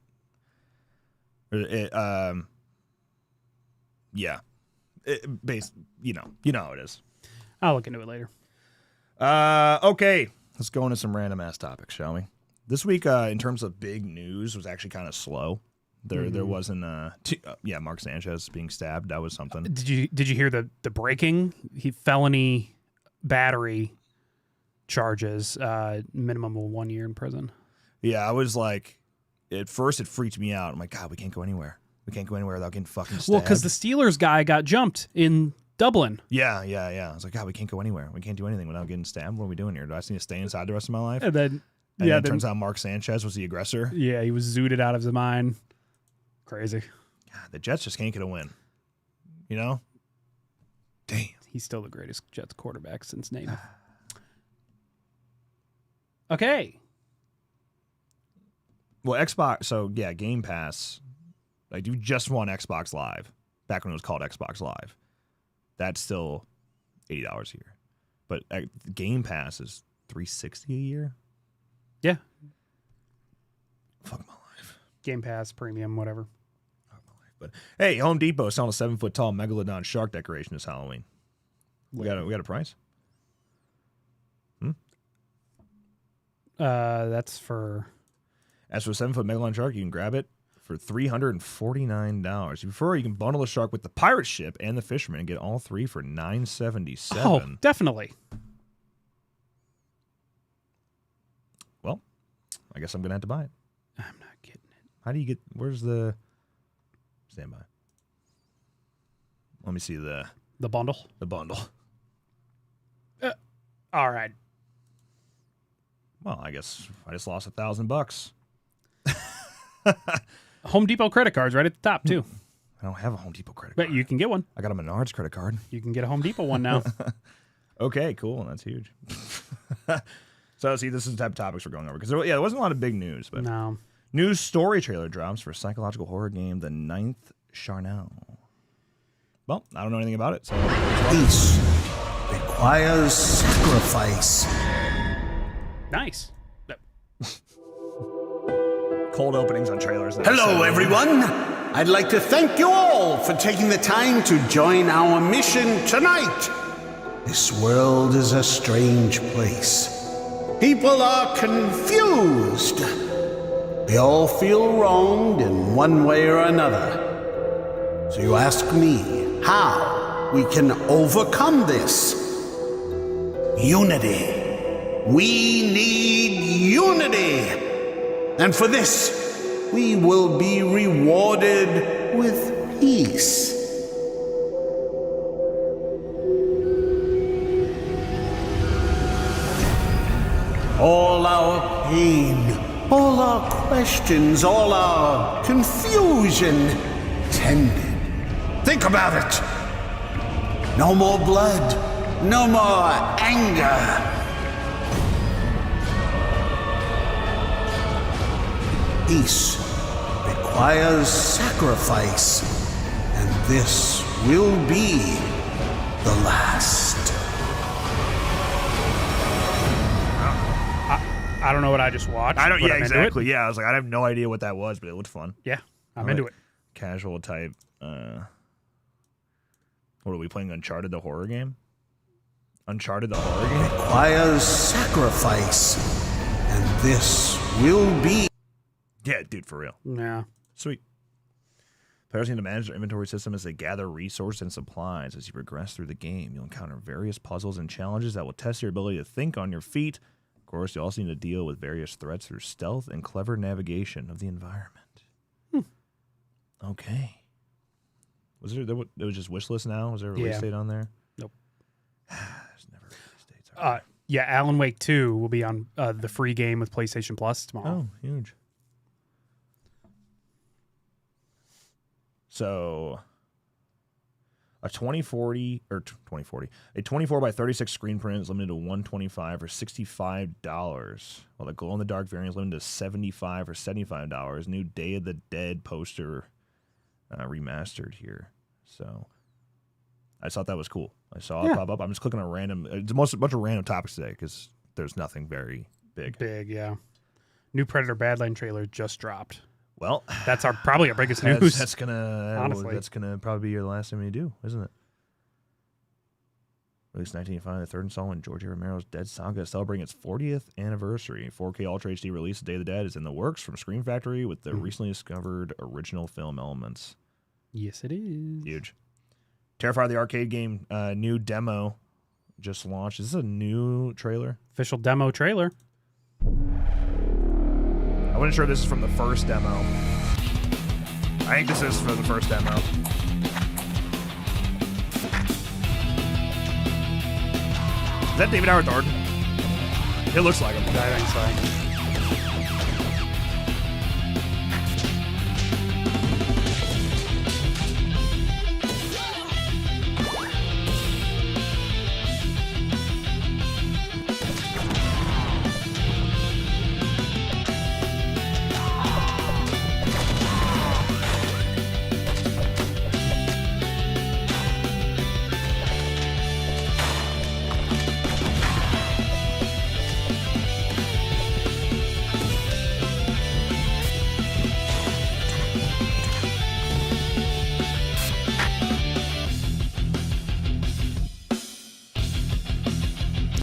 Yeah. You know how it is. I'll look into it later. Okay. Let's go into some random-ass topics, shall we? This week, in terms of big news, was actually kind of slow. There wasn't Mark Sanchez being stabbed. That was something. Did you hear the breaking? Felony battery charges, minimum of 1 year in prison. Yeah, I was like, at first it freaked me out. I'm like, God, we can't go anywhere. We can't go anywhere without getting fucking stabbed. Well, because the Steelers guy got jumped in Dublin. Yeah. I was like, God, we can't go anywhere. We can't do anything without getting stabbed. What are we doing here? Do I just need to stay inside the rest of my life? And then, it turns out Mark Sanchez was the aggressor. Yeah, he was zooted out of his mind. Crazy. God, the Jets just can't get a win. You know? Damn. He's still the greatest Jets quarterback since Namath. Okay. Well, Xbox, so yeah, Game Pass. Like, you just won Xbox Live back when it was called Xbox Live. That's still $80 a year. But Game Pass is $360 a year? Yeah. Fuck my life. Game Pass, premium, whatever. Fuck my life. But hey, Home Depot selling a 7-foot-tall megalodon shark decoration this Halloween. We got a price? That's for... As for a 7-foot megalodon shark, you can grab it for $349. If you prefer, you can bundle the shark with the pirate ship and the fisherman and get all three for $977. Oh, definitely. Well, I guess I'm going to have to buy it. I'm not getting it. How do you get... Where's the... Standby. Let me see the bundle? The bundle. All right. Well, I guess I just lost $1,000. Home Depot credit cards right at the top, too. I don't have a Home Depot credit But card. you can get one. I got a Menards credit card. You can get a Home Depot one now. Okay, cool. That's huge. So, see, this is the type of topics we're going over. Because, there wasn't a lot of big news. But No. new story trailer drops for psychological horror game The Ninth Charnel. Well, I don't know anything about it. So Peace requires sacrifice. Nice. cold openings on trailers. Hello, everyone. I'd like to thank you all for taking the time to join our mission tonight. This world is a strange place. People are confused. They all feel wronged in one way or another. So you ask me how we can overcome this. Unity. We need unity. And for this, we will be rewarded with peace. All our pain, all our questions, all our confusion tended. Think about it. No more blood, no more anger. Peace requires sacrifice, and this will be the last. I don't know what I just watched. I don't. but Yeah, I'm into exactly. it. Yeah, I was like, I have no idea what that was, but it looked fun. Yeah, I'm All into right. it. Casual type. What are we playing? Uncharted, the horror game. Uncharted, the horror game. Requires sacrifice, and this will be. Yeah, dude, for real. Yeah. Sweet. Players need to manage their inventory system as they gather resources and supplies. As you progress through the game, you'll encounter various puzzles and challenges that will test your ability to think on your feet. Of course, you also need to deal with various threats through stealth and clever navigation of the environment. Okay. Was there was just wish list now? Was there a release Yeah. date on there? Nope. There's Yeah, Alan Wake 2 will be on the free game with PlayStation Plus tomorrow. Oh, huge. So a 2040 or 2040, a 24 by 36 screen print is limited to $125 or $65, while the glow in the dark variant is limited to $75 or $75. New Day of the Dead poster remastered here. So I thought that was cool. I saw it pop up. I'm just clicking on random. It's a bunch of random topics today because there's nothing very big. Yeah. New Predator Badland trailer just dropped. Well, that's probably our biggest news. That's gonna probably be your last thing we do, isn't it? Released 1985, the third installment in George A. Romero's Dead Saga, celebrating its 40th anniversary. 4K Ultra HD release of Day of the Dead is in the works from Scream Factory with the recently discovered original film elements. Yes, it is. Huge. Terrifier the arcade game, new demo just launched. Is this a new trailer? Official demo trailer. I wasn't sure this is from the first demo. I think this is for the first demo. Is that David Howard Thornton? It looks like him. I think so.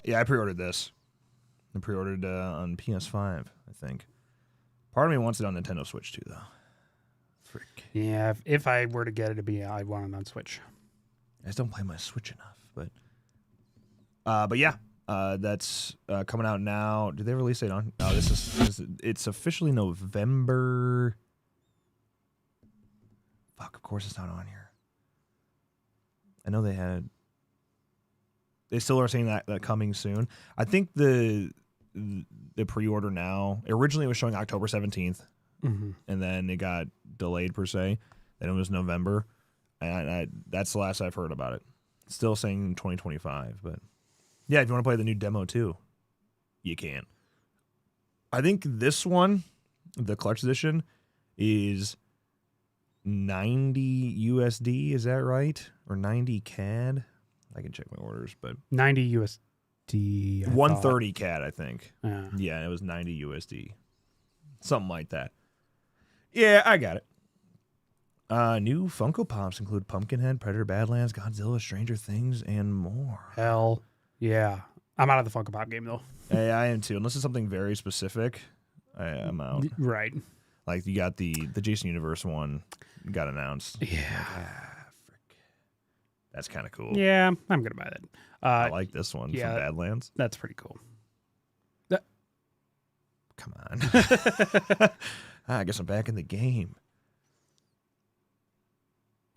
Yeah, I pre-ordered this. I pre-ordered on PS5, I think. Part of me wants it on Nintendo Switch too, though. Frick. Yeah, if I were to get it, I'd want it on Switch. I just don't play my Switch enough, but yeah, that's coming out now. Did they release it on? No, it's officially November. Fuck, of course it's not on here. I know they had. They still are saying that coming soon. I think the pre-order now, originally it was showing October 17th, and then it got delayed per se. Then it was November, and that's the last I've heard about it. Still saying 2025, but yeah, if you want to play the new demo too, you can. I think this one, the Collector's Edition, is 90 USD. Is that right? Or 90 CAD? I can check my orders, but 90 USD. 130 CAD, I think. Yeah, it was 90 USD. Something like that. Yeah, I got it. New Funko Pops include Pumpkinhead, Predator Badlands, Godzilla, Stranger Things, and more. Hell yeah. I'm out of the Funko Pop game, though. Hey, I am too. Unless it's something very specific, I'm out. Right. Like, you got the Jason Universe one got announced. Yeah. Like, frick. That's kind of cool. Yeah, I'm going to buy that. I like this one from Badlands. That's pretty cool. Come on. I guess I'm back in the game.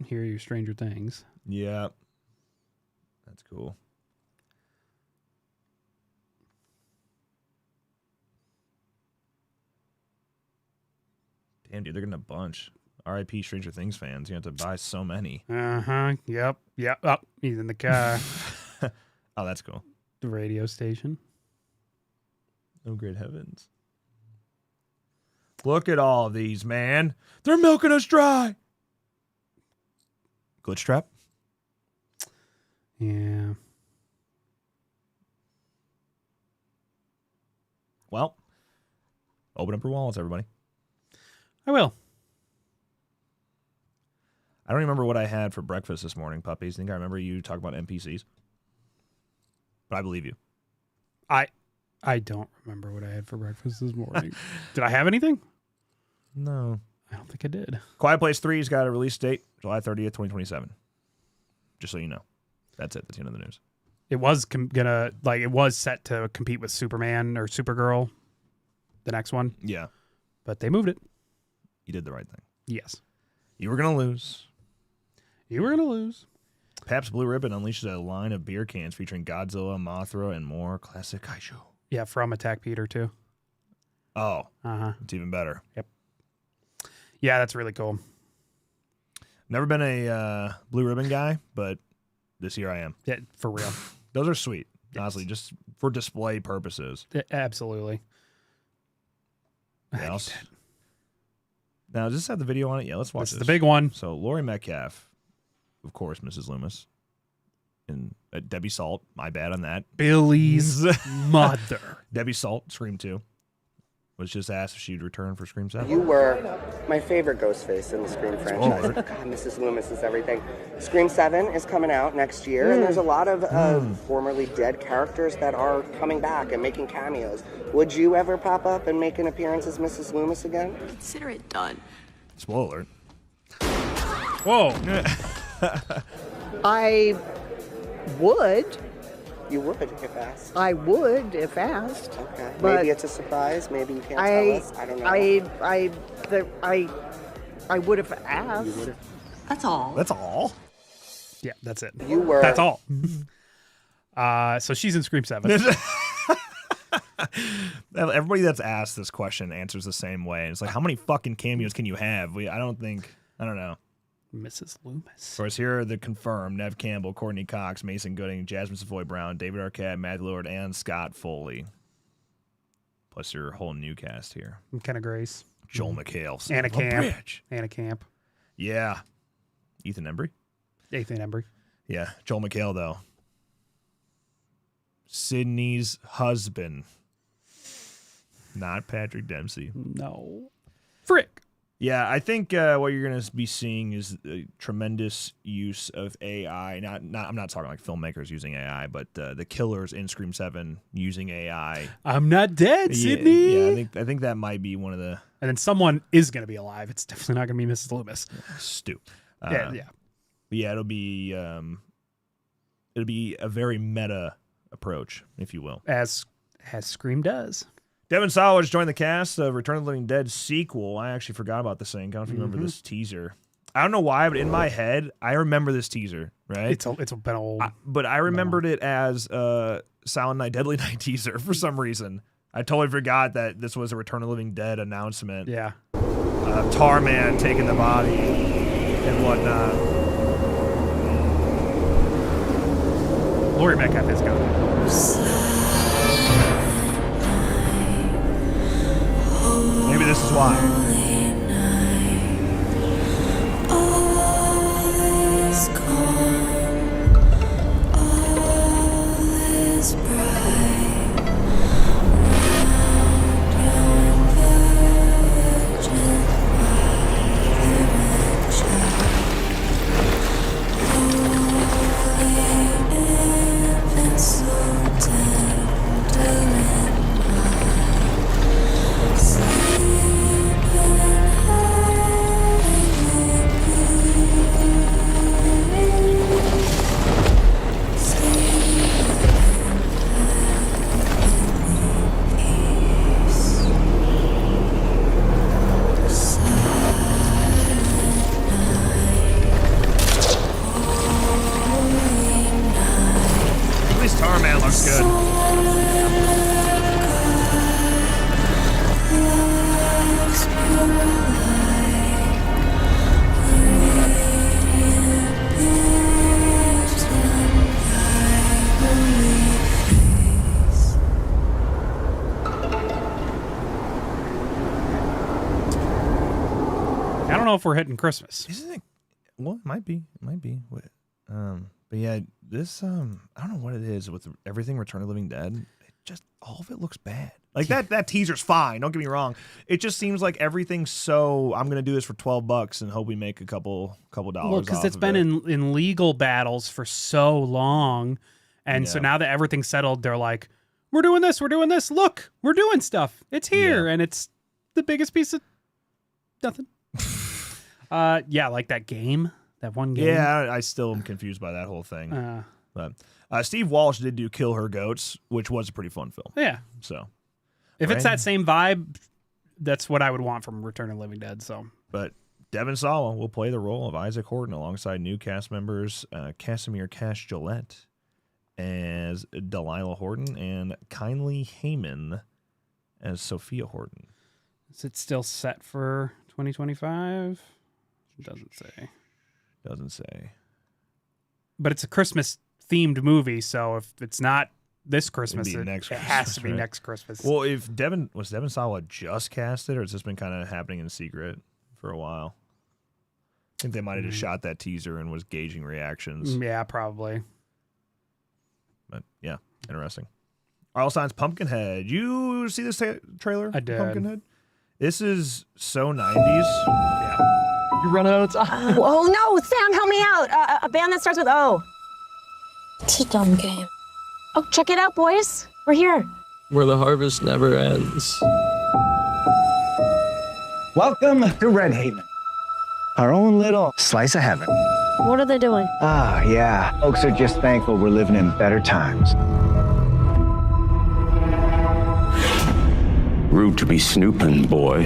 Here are your Stranger Things. Yeah. That's cool. Damn, dude, they're getting a bunch. R.I.P. Stranger Things fans. You have to buy so many. Uh-huh. Yep. Oh, he's in the car. Oh, that's cool. The radio station. Oh, great heavens. Look at all of these, man. They're milking us dry. Glitch trap? Yeah. Well, open up your wallets, everybody. I will. I don't remember what I had for breakfast this morning, puppies. I think I remember you talking about NPCs. But I believe you. I don't remember what I had for breakfast this morning. Did I have anything? No. I don't think I did. Quiet Place 3's got a release date, July 30th, 2027. Just so you know. That's it. That's the end of the news. It was it was set to compete with Superman or Supergirl, the next one. Yeah. But they moved it. You did the right thing. Yes. You were going to lose. You were going to lose. Pabst Blue Ribbon unleashes a line of beer cans featuring Godzilla, Mothra, and more classic kaiju. Yeah, from Attack Peter too. Oh, it's even better. Yep. Yeah, that's really cool. Never been a Blue Ribbon guy, but this year I am. Yeah, for real. Those are sweet, honestly, just for display purposes. Absolutely. Now, does this have the video on it? Yeah, let's watch This this. is the big one. So, Laurie Metcalf, of course, Mrs. Loomis, and Debbie Salt. My bad on that. Billy's mother. Debbie Salt, Scream 2, was just asked if she'd return for Scream 7. You were my favorite Ghostface in the Scream franchise. Oh. God, Mrs. Loomis is everything. Scream 7 is coming out next year, and there's a lot of formerly dead characters that are coming back and making cameos. Would you ever pop up and make an appearance as Mrs. Loomis again? Consider it done. Spoiler alert. Whoa. I would. You would if asked. I would if asked. Okay. But maybe it's a surprise. Maybe you can't tell us. I don't know. I would have asked. You would have. That's all. That's all? Yeah, that's it. You were. That's all. So she's in Scream 7. Everybody that's asked this question answers the same way. It's like, how many fucking cameos can you have? I don't know. Mrs. Loomis. Of course, here are the confirmed: Nev Campbell, Courtney Cox, Mason Gooding, Jasmine Savoy Brown, David Arquette, Matt Lillard, and Scott Foley. Plus your whole new cast here. McKenna Grace. Joel McHale. Anna son of a Camp. bitch. Anna Camp. Yeah. Ethan Embry. Ethan Embry. Yeah. Joel McHale, though. Sydney's husband. Not Patrick Dempsey. No. Frick. Yeah, I think what you're going to be seeing is a tremendous use of AI. I'm not talking like filmmakers using AI, but the killers in Scream 7 using AI. I'm not dead, Sydney. Yeah, I think that might be one of the And then someone is going to be alive. It's definitely not going to be Mrs. Loomis. Stu. Yeah. But yeah, it'll be a very meta approach, if you will. As Scream does. Devin Sawa joined the cast of Return of the Living Dead sequel. I actually forgot about this thing. I don't know if you remember this teaser. I don't know why, but in my head, I remember this teaser, right? It's been old. But I remembered it as Silent Night, Deadly Night teaser for some reason. I totally forgot that this was a Return of the Living Dead announcement. Yeah. Tarman taking the body and whatnot. Laurie Metcalf is gone. Maybe this is why. I don't know if we're hitting Christmas. Isn't it? Well, it might be. But yeah, this I don't know what it is with everything Return of the Living Dead. It just all of it looks bad. Like that teaser's fine. Don't get me wrong. It just seems like everything's so. I'm gonna do this for $12 and hope we make a couple dollars. Well, because it's been in legal battles for so long, and so now that everything's settled, they're like, "We're doing this. We're doing this. Look, we're doing stuff. It's here, and it's the biggest piece of nothing." Yeah, like that game, that one game. Yeah, I still am confused by that whole thing. But Steve Walsh did do Kill Her Goats, which was a pretty fun film. Yeah. So if it's that same vibe, that's what I would want from Return of the Living Dead. So, but Devin Sawa will play the role of Isaac Horton alongside new cast members Casimir Cash Gillette as Delilah Horton and Kindly Heyman as Sophia Horton. Is it still set for 2025? It doesn't say. Doesn't say. But it's a Christmas-themed movie, so if it's not this Christmas, It'd be it next has Christmas, to be right? next Christmas. Well, if Devin Sawa just casted, or has this been kind of happening in secret for a while? I think they might have just shot that teaser and was gauging reactions. Yeah, probably. But yeah, interesting. Arl Stein's Pumpkinhead. You see this trailer? I did. Pumpkinhead. This is so 90s. Yeah. You run out of time. Oh no, Sam, help me out. A band that starts with O. It's a dumb game. Oh, check it out, boys. We're here. Where the harvest never ends. Welcome to Red Haven, our own little slice of heaven. What are they doing? Ah, yeah. Folks are just thankful we're living in better times. Rude to be snooping, boy.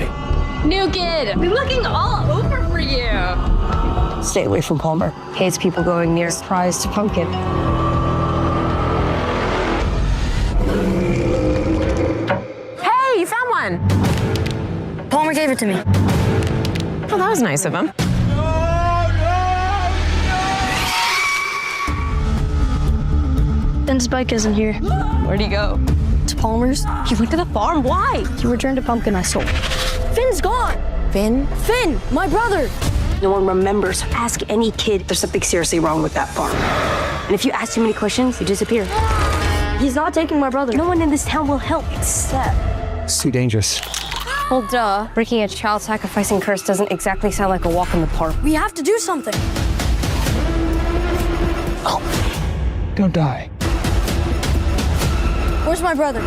New kid! We're looking all over for you! Stay away from Palmer. Hates people going near Surprise to Pumpkin. Hey, you found one! Palmer gave it to me. Oh, that was nice of him. Ben's bike isn't here. Where'd he go? To Palmer's. He went to the farm. Why? He returned a pumpkin I stole. Finn's gone! Finn? Finn, my brother! No one remembers. Ask any kid. There's something seriously wrong with that farm. And if you ask too many questions, you disappear. He's not taking my brother. No one in this town will help except... It's too dangerous. Well, duh. Breaking a child sacrificing curse doesn't exactly sound like a walk in the park. We have to do something. Don't die. Where's my brother?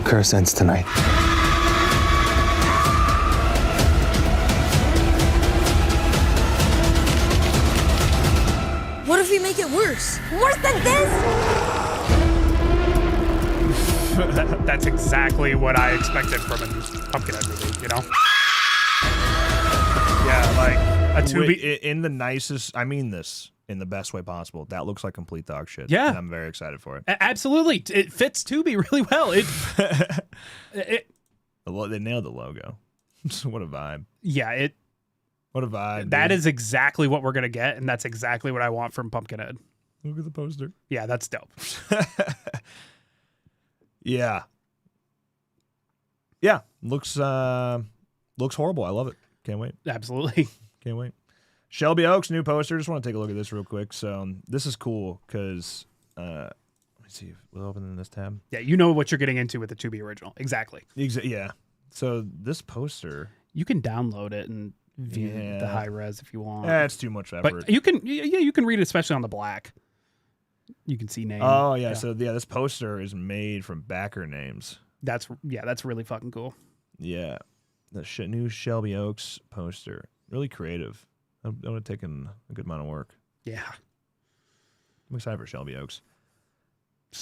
Curse ends tonight. What if we make it worse? Worse than this? That's exactly what I expected from a Pumpkinhead movie, you know? Yeah, like a Tubi. In the nicest, I mean this in the best way possible. That looks like complete dog shit. Yeah. And I'm very excited for it. Absolutely. It fits Tubi really well. They nailed the logo. What a vibe. Yeah, What a vibe. that dude. is exactly what we're going to get, and that's exactly what I want from Pumpkinhead. Look at the poster. Yeah, that's dope. Yeah. Yeah. Looks horrible. I love it. Can't wait. Absolutely. Can't wait. Shelby Oaks, new poster. Just want to take a look at this real quick. So this is cool because let me see if we'll open in this tab. Yeah, you know what you're getting into with the Tubi original. Exactly. Yeah. So this poster. You can download it and view Yeah. the high res if you want. That's too much effort. But you can read it, especially on the black. You can see names. Oh yeah. So this poster is made from backer names. That's really fucking cool. Yeah. The new Shelby Oaks poster. Really creative. That would have taken a good amount of work. Yeah. I'm excited for Shelby Oaks.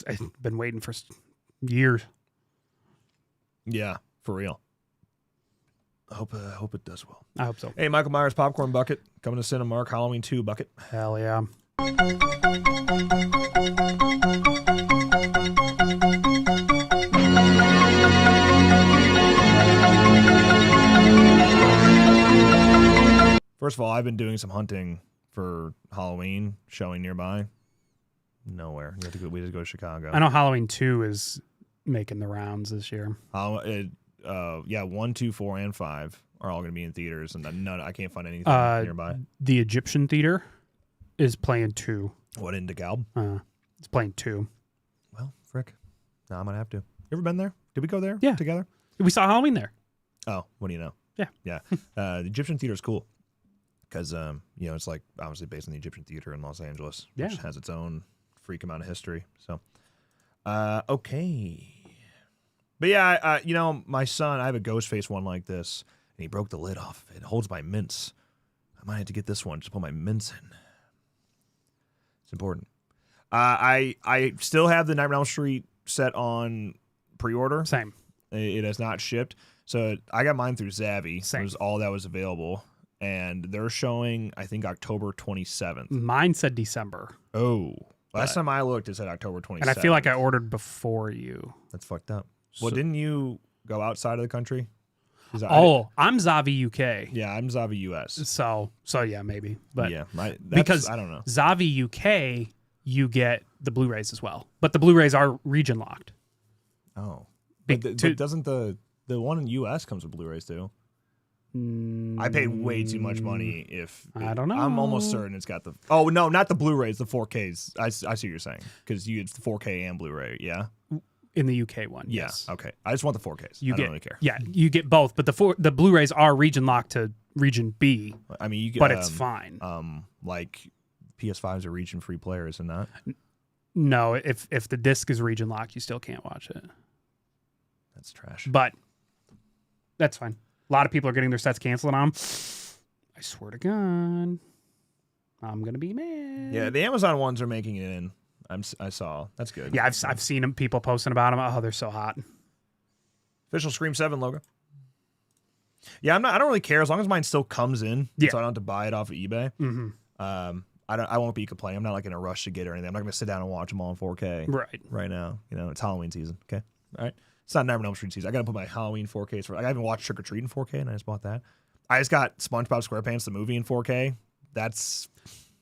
I've been waiting for years. Yeah, for real. I hope it does well. I hope so. Hey, Michael Myers Popcorn Bucket coming to Cinemark Halloween 2 bucket. Hell yeah. First of all, I've been doing some hunting for Halloween, showing nearby. Nowhere. We have to go to Chicago. I know Halloween 2 is making the rounds this year. 1, 2, 4, and 5 are all going to be in theaters, and I can't find anything nearby. The Egyptian Theater is playing 2. What, in DeKalb? It's playing 2. Well, frick. No, I'm going to have to. You ever been there? Did we go there Yeah. together? We saw Halloween there. Oh, what do you know? Yeah. Yeah. The Egyptian Theater is cool because, it's like obviously based on the Egyptian Theater in Los Angeles, which has its own freak amount of history. So, okay. But yeah, my son, I have a Ghostface one like this, and he broke the lid off. It holds my mints. I might have to get this one just to put my mints in. It's important. I still have the Nightmare on Elm Street set on pre-order. Same. It has not shipped. So I got mine through Zavvi. Same. It was all that was available. And they're showing, I think, October 27th. Mine said December. Oh. Last time I looked, it said October 27th. And I feel like I ordered before you. That's fucked up. Well, didn't you go outside of the country? I'm Zavvi UK. Yeah, I'm Zavvi US. So yeah, maybe. But yeah, because I don't know. Zavvi UK, you get the Blu-rays as well. But the Blu-rays are region locked. Oh. But doesn't the one in US comes with Blu-rays too? I paid way too much money I don't know. I'm almost certain it's got the... Oh, no, not the Blu-rays, the 4Ks. I see what you're saying. Because it's the 4K and Blu-ray, yeah? In the UK one, yeah, yes. Okay. I just want the 4Ks. I don't really care. Yeah, you get both. But the Blu-rays are region locked to region B. I mean, you get... But it's fine. Like, PS5's a region-free player, is it not? No, if the disc is region locked, you still can't watch it. That's trash. But that's fine. A lot of people are getting their sets canceled on them. I swear to God, I'm going to be mad. Yeah, the Amazon ones are making it in. I saw. That's good. Yeah, I've seen them, people posting about them. Oh, they're so hot. Official Scream 7 logo. Yeah, I don't really care as long as mine still comes in. Yeah. So I don't have to buy it off of eBay. Mm-hmm. I won't be complaining. I'm not like in a rush to get it or anything. I'm not going to sit down and watch them all in 4K right now. You know, it's Halloween season. Okay. All right. It's not Nightmare on Elm Street season. I got to put my Halloween 4Ks for. I haven't watched Trick or Treat in 4K, and I just bought that. I just got SpongeBob SquarePants the movie in 4K. That's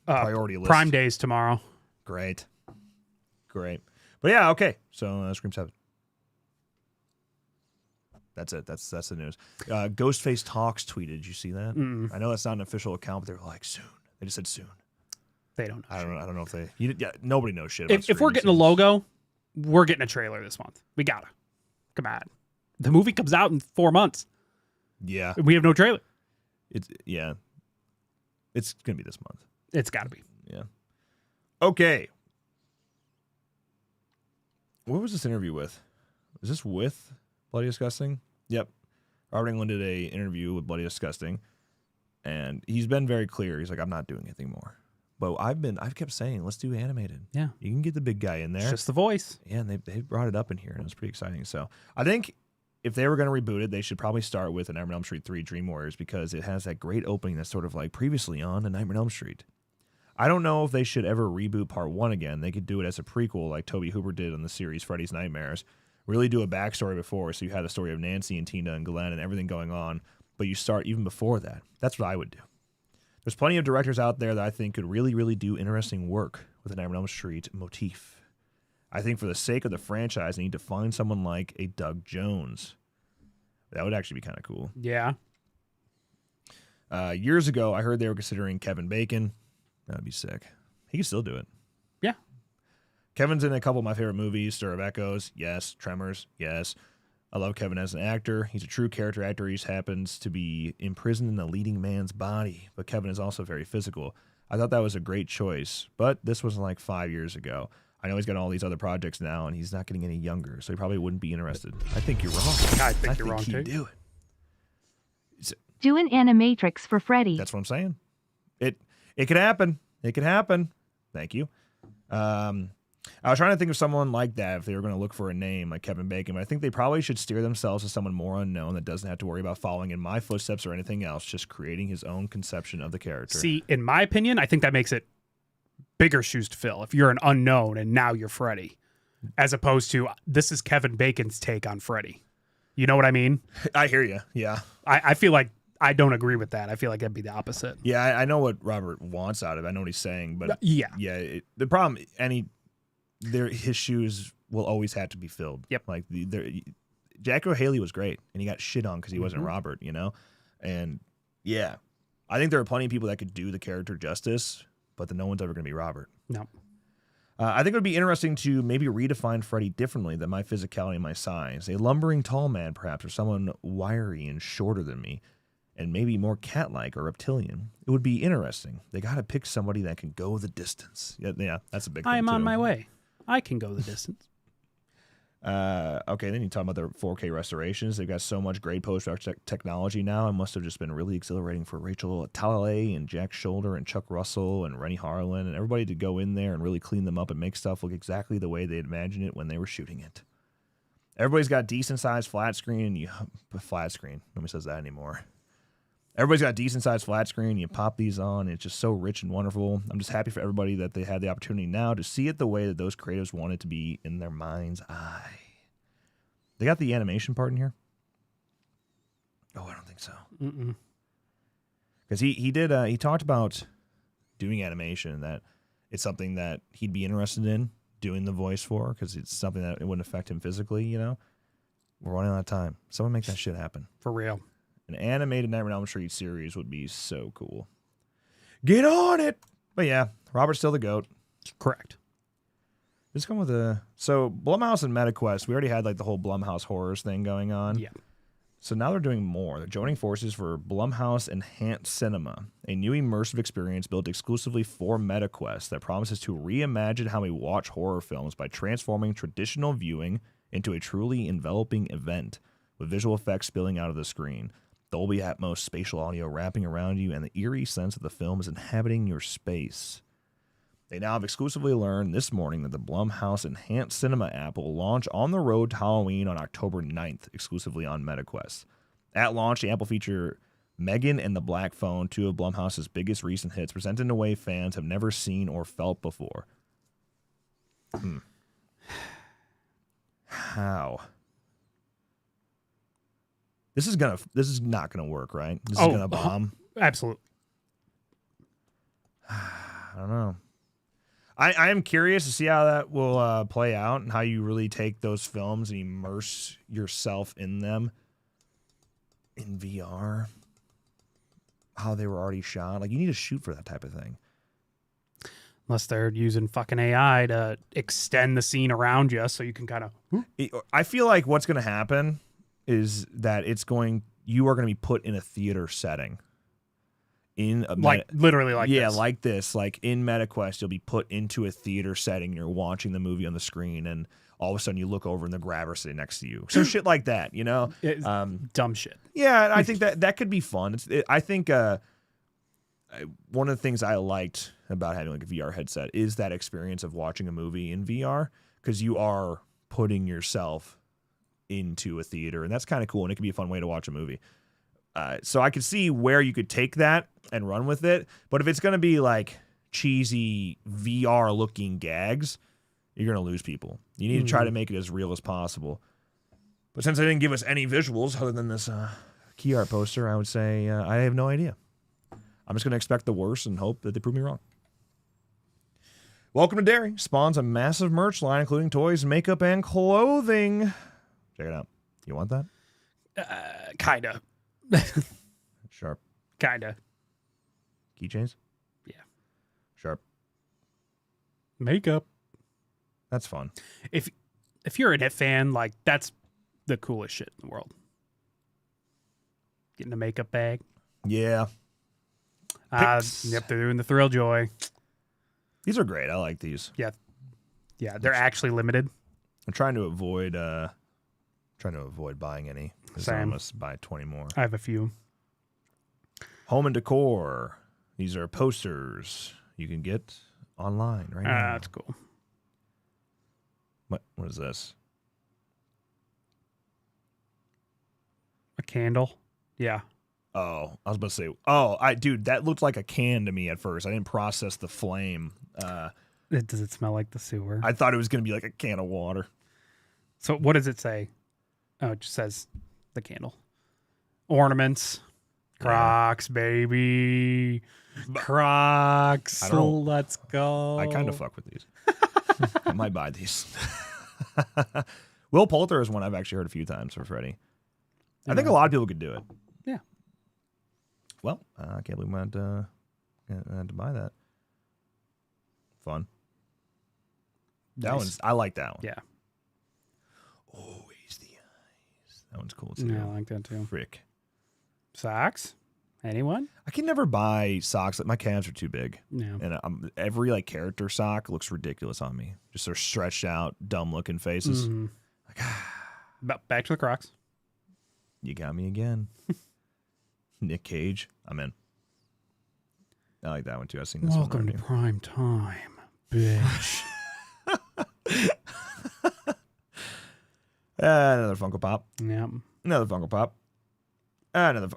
priority list. Prime Days tomorrow. Great. But yeah, okay. So Scream 7. That's it. That's the news. Ghostface Talks tweeted. Did you see that? Mm-mm. I know that's not an official account, but they were like soon. They just said soon. They don't know. I don't know if they. Nobody knows shit. About If we're getting a logo, we're getting a trailer this month. We gotta. Come on. The movie comes out in 4 months. Yeah. We have no trailer. It's gonna be this month. It's got to be. Yeah. Okay. What was this interview with? Is this with Bloody Disgusting? Yep. Robert Englund did a interview with Bloody Disgusting, and he's been very clear. He's like, I'm not doing anything more. But I've kept saying, let's do animated. Yeah. You can get the big guy in there. It's just the voice. Yeah, and they brought it up in here, and it was pretty exciting. So I think if they were going to reboot it, they should probably start with a Nightmare on Elm Street 3 Dream Warriors, because it has that great opening that's sort of like previously on a Nightmare on Elm Street. I don't know if they should ever reboot part 1 again. They could do it as a prequel like Tobe Hooper did on the series Freddy's Nightmares. Really do a backstory before, so you had the story of Nancy and Tina and Glenn and everything going on, but you start even before that. That's what I would do. There's plenty of directors out there that I think could really, really do interesting work with the Nightmare on Elm Street motif. I think for the sake of the franchise, they need to find someone like a Doug Jones. That would actually be kind of cool. Yeah. Years ago, I heard they were considering Kevin Bacon. That'd be sick. He could still do it. Yeah. Kevin's in a couple of my favorite movies. Stir of Echoes, yes. Tremors, yes. I love Kevin as an actor. He's a true character actor. He just happens to be imprisoned in a leading man's body. But Kevin is also very physical. I thought that was a great choice. But this was like 5 years ago. I know he's got all these other projects now, and he's not getting any younger, so he probably wouldn't be interested. I think you're wrong. I think you're wrong, he'd too. do it. Do an animatrix for Freddy. That's what I'm saying. It could happen. It could happen. Thank you. I was trying to think of someone like that if they were going to look for a name like Kevin Bacon, but I think they probably should steer themselves to someone more unknown that doesn't have to worry about following in my footsteps or anything else, just creating his own conception of the character. See, in my opinion, I think that makes it bigger shoes to fill if you're an unknown and now you're Freddy, as opposed to this is Kevin Bacon's take on Freddy. You know what I mean? I hear you. Yeah. I feel like I don't agree with that. I feel like that'd be the opposite. Yeah, I know what Robert wants out of it. I know what he's saying, but yeah. The problem, his shoes will always have to be filled. Yep. Like Jack O'Haley was great, and he got shit on because he wasn't Robert, you know? And yeah, I think there are plenty of people that could do the character justice, but no one's ever going to be Robert. No. I think it would be interesting to maybe redefine Freddy differently than my physicality and my size. A lumbering tall man, perhaps, or someone wiry and shorter than me, and maybe more cat-like or reptilian. It would be interesting. They got to pick somebody that can go the distance. Yeah, that's a big thing, I am too. on my way. I can go the distance. Okay, then you talk about their 4K restorations. They've got so much great post-production technology now. It must have just been really exhilarating for Rachel Talalay and Jack Shoulder and Chuck Russell and Rennie Harlan and everybody to go in there and really clean them up and make stuff look exactly the way they imagined it when they were shooting it. Everybody's got decent sized flat screen. Flat screen. Nobody says that anymore. Everybody's got decent sized flat screen. You pop these on. It's just so rich and wonderful. I'm just happy for everybody that they had the opportunity now to see it the way that those creators want it to be in their mind's eye. They got the animation part in here? Oh, I don't think so. Because he talked about doing animation, that it's something that he'd be interested in doing the voice for, because it's something that it wouldn't affect him physically, you know? We're running out of time. Someone make that shit happen. For real. An animated Nightmare on Elm Street series would be so cool. Get on it! But yeah, Robert's still the GOAT. Correct. Just come with a... So, Blumhouse and MetaQuest, we already had like the whole Blumhouse horrors thing going on. Yeah. So now they're doing more. They're joining forces for Blumhouse Enhanced Cinema, a new immersive experience built exclusively for MetaQuest that promises to reimagine how we watch horror films by transforming traditional viewing into a truly enveloping event, with visual effects spilling out of the screen, Dolby Atmos spatial audio wrapping around you, and the eerie sense that the film is inhabiting your space. They now have exclusively learned this morning that the Blumhouse Enhanced Cinema app will launch on the road to Halloween on October 9th, exclusively on MetaQuest. At launch, the app will feature Megan and the Black Phone, two of Blumhouse's biggest recent hits, presented in a way fans have never seen or felt before. How? This is not gonna work, right? This is gonna bomb. Absolutely. I don't know. I am curious to see how that will play out and how you really take those films and immerse yourself in them in VR. How they were already shot. Like, you need to shoot for that type of thing. Unless they're using fucking AI to extend the scene around you so you can kind of... I feel like what's going to happen is that you are going to be put in a theater setting. Literally like this. Yeah, like this. Like in MetaQuest, you'll be put into a theater setting. You're watching the movie on the screen, and all of a sudden you look over and the grabber's sitting next to you. So shit like that, you know? Dumb shit. Yeah, I think that could be fun. I think one of the things I liked about having like a VR headset is that experience of watching a movie in VR, because you are putting yourself into a theater, and that's kind of cool, and it can be a fun way to watch a movie. So I could see where you could take that and run with it, but if it's going to be like cheesy VR looking gags, you're going to lose people. You need to try to make it as real as possible. But since they didn't give us any visuals other than this key art poster, I would say I have no idea. I'm just going to expect the worst and hope that they prove me wrong. Welcome to Dairy. Spawns a massive merch line, including toys, makeup, and clothing. Check it out. You want that? Kinda. Sharp. Kinda. Keychains? Yeah. Sharp. Makeup. That's fun. If you're an It fan, like, that's the coolest shit in the world. Getting a makeup bag. Yeah. Yep, they're doing the Thrill Joy. These are great. I like these. Yeah. Yeah, they're actually limited. I'm trying to avoid buying any. Same. I must buy 20 more. I have a few. Home and decor. These are posters you can get online right now. That's cool. What is this? A candle. Yeah. Oh, I was about to say, dude, that looked like a can to me at first. I didn't process the flame. Does it smell like the sewer? I thought it was going to be like a can of water. So what does it say? Oh, it just says the candle. Ornaments. Crocs, baby. Crocs. Let's go. I kind of fuck with these. I might buy these. Will Poulter is one I've actually heard a few times for Freddy. I think a lot of people could do it. Yeah. Well, I can't believe I had to buy that. Fun. That one's, I like that one. Yeah. Always the eyes. That one's cool too. Yeah, I like that too. Frick. Socks? Anyone? I can never buy socks. My calves are too big. Yeah. And every like character sock looks ridiculous on me. Just sort of stretched out, dumb looking faces. Mm-hmm. Like, back to the Crocs. You got me again. Nick Cage. I'm in. I like that one too. I've seen this Welcome one. to prime time, bitch. Another Funko Pop. Yeah. Another Funko Pop. Another.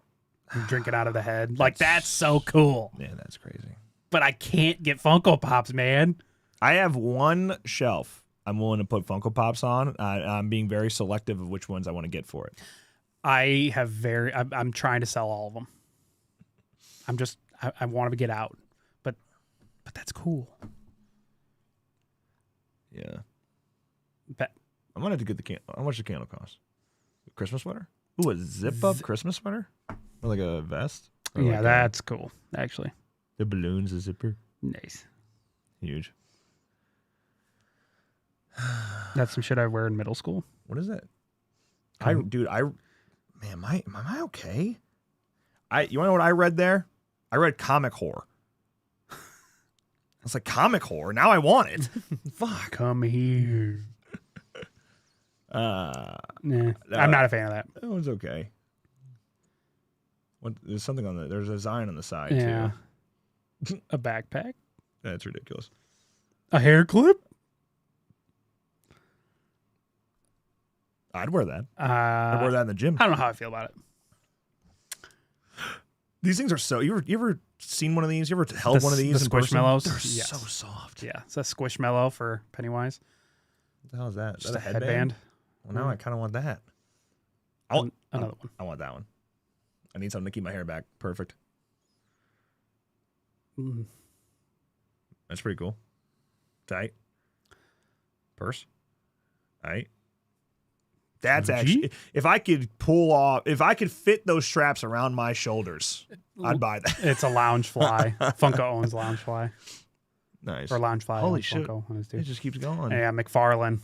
Drinking out of the head. Like, that's so cool. Yeah, that's crazy. But I can't get Funko Pops, man. I have one shelf I'm willing to put Funko Pops on. I'm being very selective of which ones I want to get for it. I'm trying to sell all of them. I want to get out. But that's cool. Yeah. But I'm going to have to get the candle. How much does the candle cost? A Christmas sweater? Ooh, a zip-up Christmas sweater? Or like a vest? Or yeah, like that's cool, actually. The balloons, a zipper. Nice. Huge. That's some shit I wear in middle school. What is that? Man, am I okay? You want to know what I read there? I read comic horror. It's like comic horror. Now I want it. Fuck. Come here. Nah, I'm not a fan of that. That one's okay. There's something on there's a Zion on the side too. A backpack. That's ridiculous. A hair clip. I'd wear that. I'd wear that in the gym. I don't know how I feel about it. These things are so. You ever seen one of these? You ever held one of these? The in person? Squishmallows? They're Yes. so soft. Yeah, it's a Squishmallow for Pennywise. What the hell is that? Is Just that a headband? Well, now I kind of want that. Another one. I want that one. I need something to keep my hair back. Perfect. Mm. That's pretty cool. Tight. Purse. Tight. That's actually, if I could fit those straps around my shoulders, I'd buy that. It's a lounge fly. Funko owns lounge fly. Nice. Or lounge fly. Holy shit. Funko owns too. It just keeps going. Yeah, McFarlane.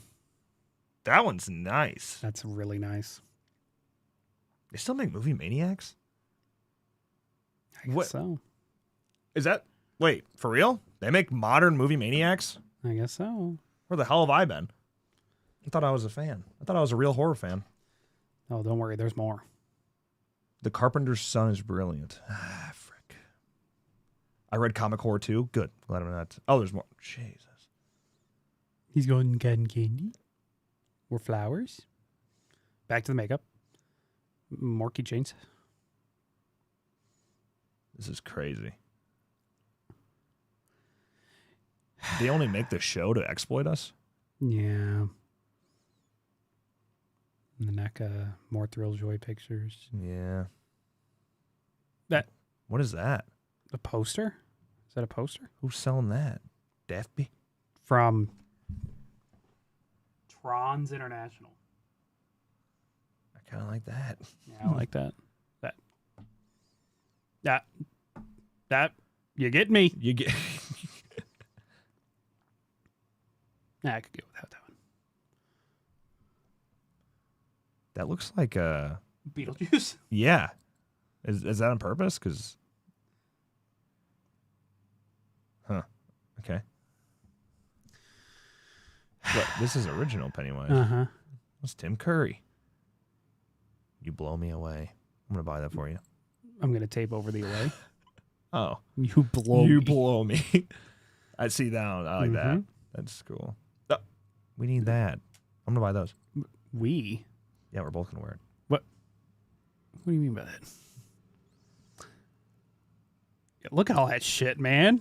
That one's nice. That's really nice. They still make Movie Maniacs? I guess so. Is that, wait, for real? They make modern Movie Maniacs? I guess so. Where the hell have I been? I thought I was a fan. I thought I was a real horror fan. Oh, don't worry. There's more. The Carpenter's Son is brilliant. Ah, frick. I read Comic Horror too. Good. Glad I'm not. Oh, there's more. Jesus. He's going cotton candy. Or flowers. Back to the makeup. More keychains. This is crazy. They only make the show to exploit us? Yeah. And the NECA, more Thrill Joy pictures. Yeah. That. What is that? A poster? Is that a poster? Who's selling that? Daffy? From Trons International. I kind of like that. Yeah, I like that. That. You get me. You get. Nah, I could go without that one. That looks like a Beetlejuice. Yeah. Is that on purpose? Because. Huh. Okay. What? This is original Pennywise. Uh-huh. That's Tim Curry. You blow me away. I'm going to buy that for you. I'm going to tape over the away. Oh. You blow You me. blow me. I see that one. I like that. That's cool. We need that. I'm going to buy those. We? Yeah, we're both going to wear it. What do you mean by that? Yeah, look at all that shit, man.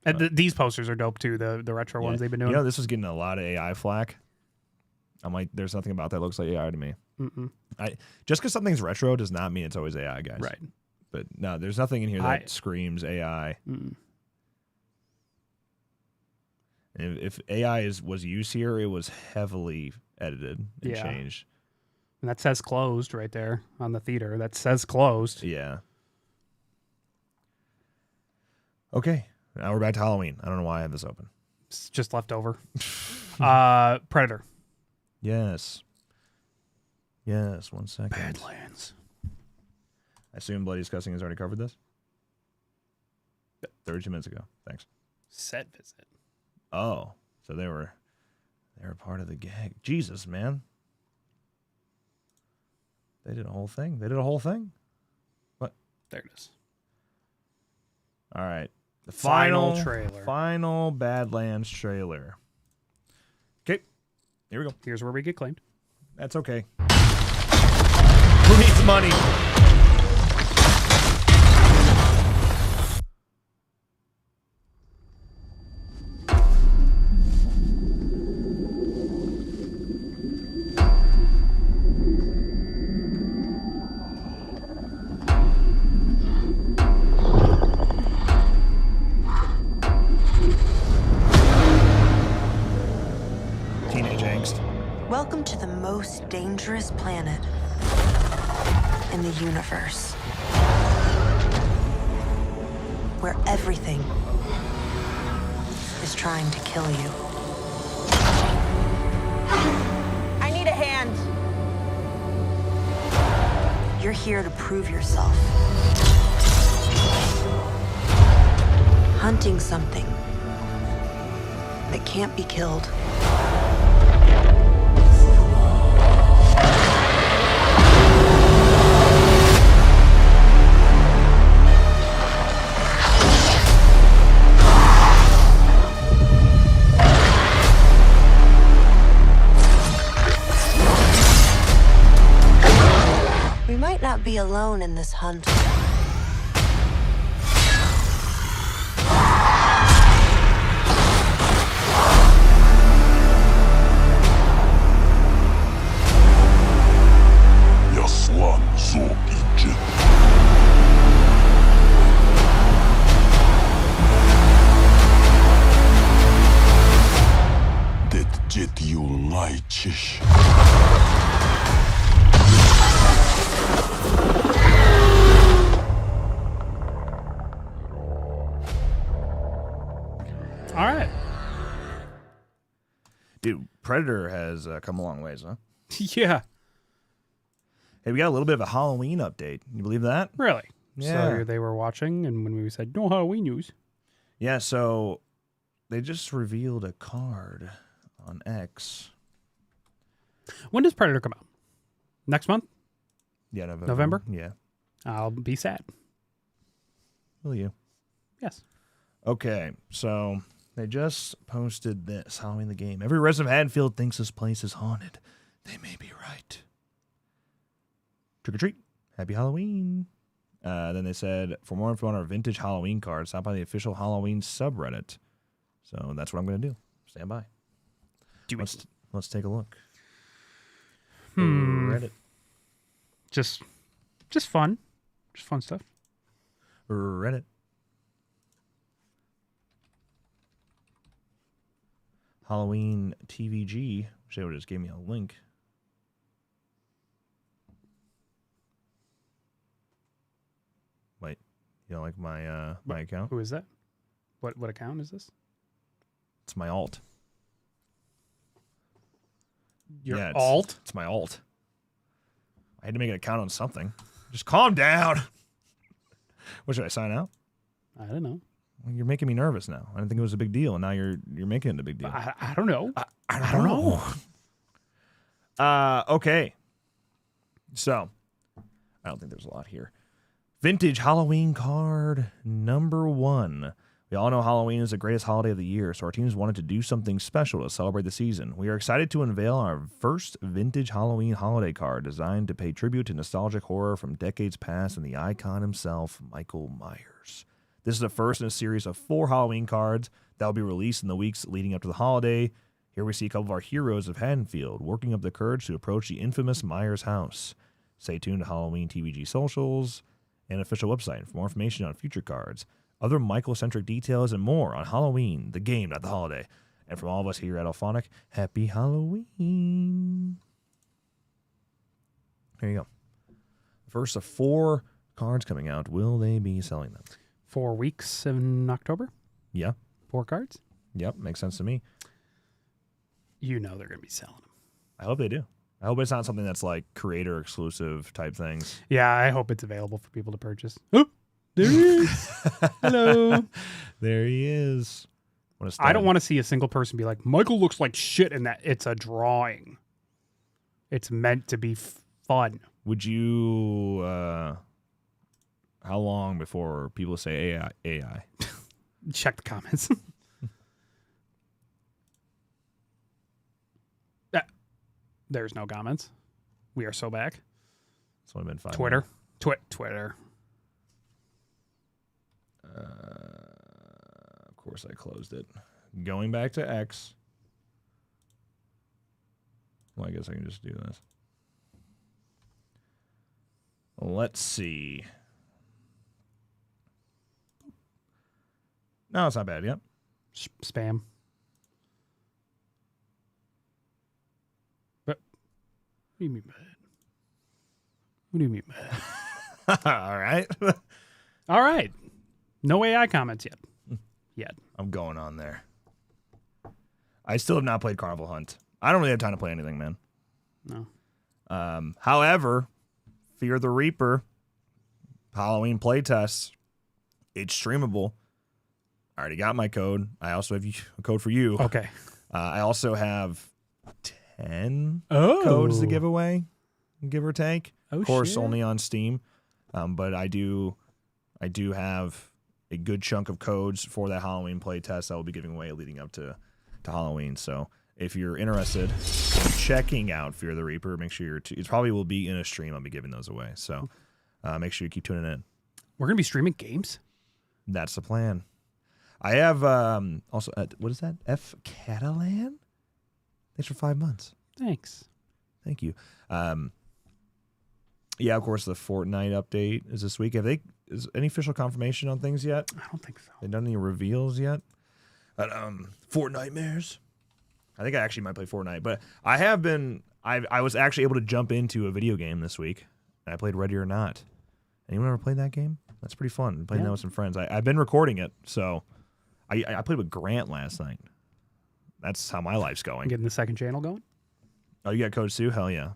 And these posters are dope too, the retro ones they've been doing. You know, this was getting a lot of AI flack. I'm like, there's nothing about that looks like AI to me. Mm-mm. Just because something's retro does not mean it's always AI, guys. Right. But no, there's nothing in here that screams AI. Mm. And if AI was used here, it was heavily edited and changed. And that says closed right there on the theater. That says closed. Yeah. Okay. Now we're back to Halloween. I don't know why I have this open. It's just left over. Predator. Yes. Yes, 1 second. Badlands. I assume Bloody Disgusting has already covered this? 32 minutes ago. Thanks. Set visit. Oh, so they were part of the gag. Jesus, man. They did a whole thing. What? There it is. All right. The Final trailer. Final Badlands trailer. Okay. Here we go. Here's where we get claimed. That's okay. Who needs money? Teenage angst. Welcome to the most dangerous planet in the universe, where everything is trying to kill you. I need a hand. You're here to prove yourself. Hunting something that can't be killed. We might not be alone in this hunt. Yaslan zor ince. Det jet yul найчиш. All right. Dude, Predator has come a long ways, huh? Yeah. Hey, we got a little bit of a Halloween update. You believe that? Really? Yeah. So they were watching, and when we said, no Halloween news. Yeah, so they just revealed a card on X. When does Predator come out? Next month? Yeah, November. November? Yeah. I'll be sad. Will you? Yes. Okay, so they just posted this Halloween the game. Every resident of Haddonfield thinks this place is haunted. They may be right. Trick or treat. Happy Halloween. Then they said, for more info on our vintage Halloween cards, stop by the official Halloween subreddit. So that's what I'm going to do. Stand by. Let's take a look. Reddit. Just fun. Just fun stuff. Reddit. Halloween TVG. Wish they would just gave me a link. Wait, you don't like my my account? Who is that? What account is this? It's my alt. Your it's, alt? It's my alt. I had to make an account on something. Just calm down. What, should I sign out? I don't know. Well, you're making me nervous now. I didn't think it was a big deal, and now you're making it a big deal. I don't know. I don't know. Okay. So, I don't think there's a lot here. Vintage Halloween card number 1. We all know Halloween is the greatest holiday of the year, so our teams wanted to do something special to celebrate the season. We are excited to unveil our first vintage Halloween holiday card designed to pay tribute to nostalgic horror from decades past and the icon himself, Michael Myers. This is the first in a series of 4 Halloween cards that will be released in the weeks leading up to the holiday. Here we see a couple of our heroes of Haddonfield working up the courage to approach the infamous Myers house. Stay tuned to Halloween TVG socials and official website for more information on future cards, other Michael-centric details, and more on Halloween, the game, not the holiday. And from all of us here at Alphonic, happy Halloween. There you go. First of 4 cards coming out. Will they be selling them? 4 weeks in October? Yeah. 4 cards? Yep, makes sense to me. You know they're going to be selling them. I hope they do. I hope it's not something that's like creator exclusive type things. Yeah, I hope it's available for people to purchase. Oh, there he is. Hello. There he is. I don't want to see a single person be like, Michael looks like shit in that. It's a drawing. It's meant to be fun. Would you, how long before people say AI? Check the comments. There's no comments. We are so back. It's only been 5 Twitter. minutes. Twitter. Of course, I closed it. Going back to X. Well, I guess I can just do this. Let's see. No, it's not bad. Yep. Spam. But what do you mean by it? What do you mean by it? All right. All right. No AI comments yet. I'm going on there. I still have not played Carnival Hunt. I don't really have time to play anything, man. No. However, Fear the Reaper, Halloween playtest, it's streamable. I already got my code. I also have a code for you. Okay. I also have 10 codes to give away, give or take. Oh, of course, shit. only on Steam. But I do have a good chunk of codes for that Halloween playtest I will be giving away leading up to Halloween. So if you're interested in checking out Fear the Reaper, make sure it probably will be in a stream. I'll be giving those away. So make sure you keep tuning in. We're going to be streaming games? That's the plan. I have also, what is that? F. Catalan? Thanks for 5 months. Thanks. Thank you. Yeah, of course, the Fortnite update is this week. Is any official confirmation on things yet? I don't think so. They done any reveals yet? But Fortnitemares. I think I actually might play Fortnite, but I was actually able to jump into a video game this week, and I played Ready or Not. Anyone ever played that game? That's pretty fun. I'm playing that with some friends. I've been recording it, so I played with Grant last night. That's how my life's going. Getting the second channel going? Oh, you got codes too? Hell yeah.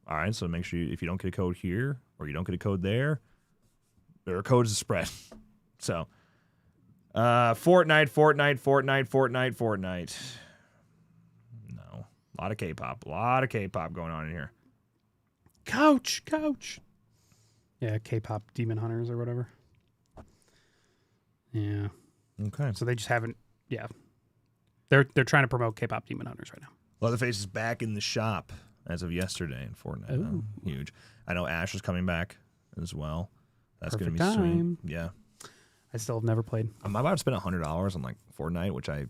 All right, so make sure if you don't get a code here or you don't get a code there are codes to spread. So, Fortnite. No. A lot of K-pop. Going on in here. Couch. Yeah, K-pop Demon Hunters or whatever. Yeah. Okay. So they just haven't, yeah. They're trying to promote K-pop Demon Hunters right now. Leatherface is back in the shop as of yesterday in Fortnite. Huge. I know Ash is coming back as well. That's going to be sweet. Yeah. I still have never played. I'm about to spend $100 on like Fortnite, which I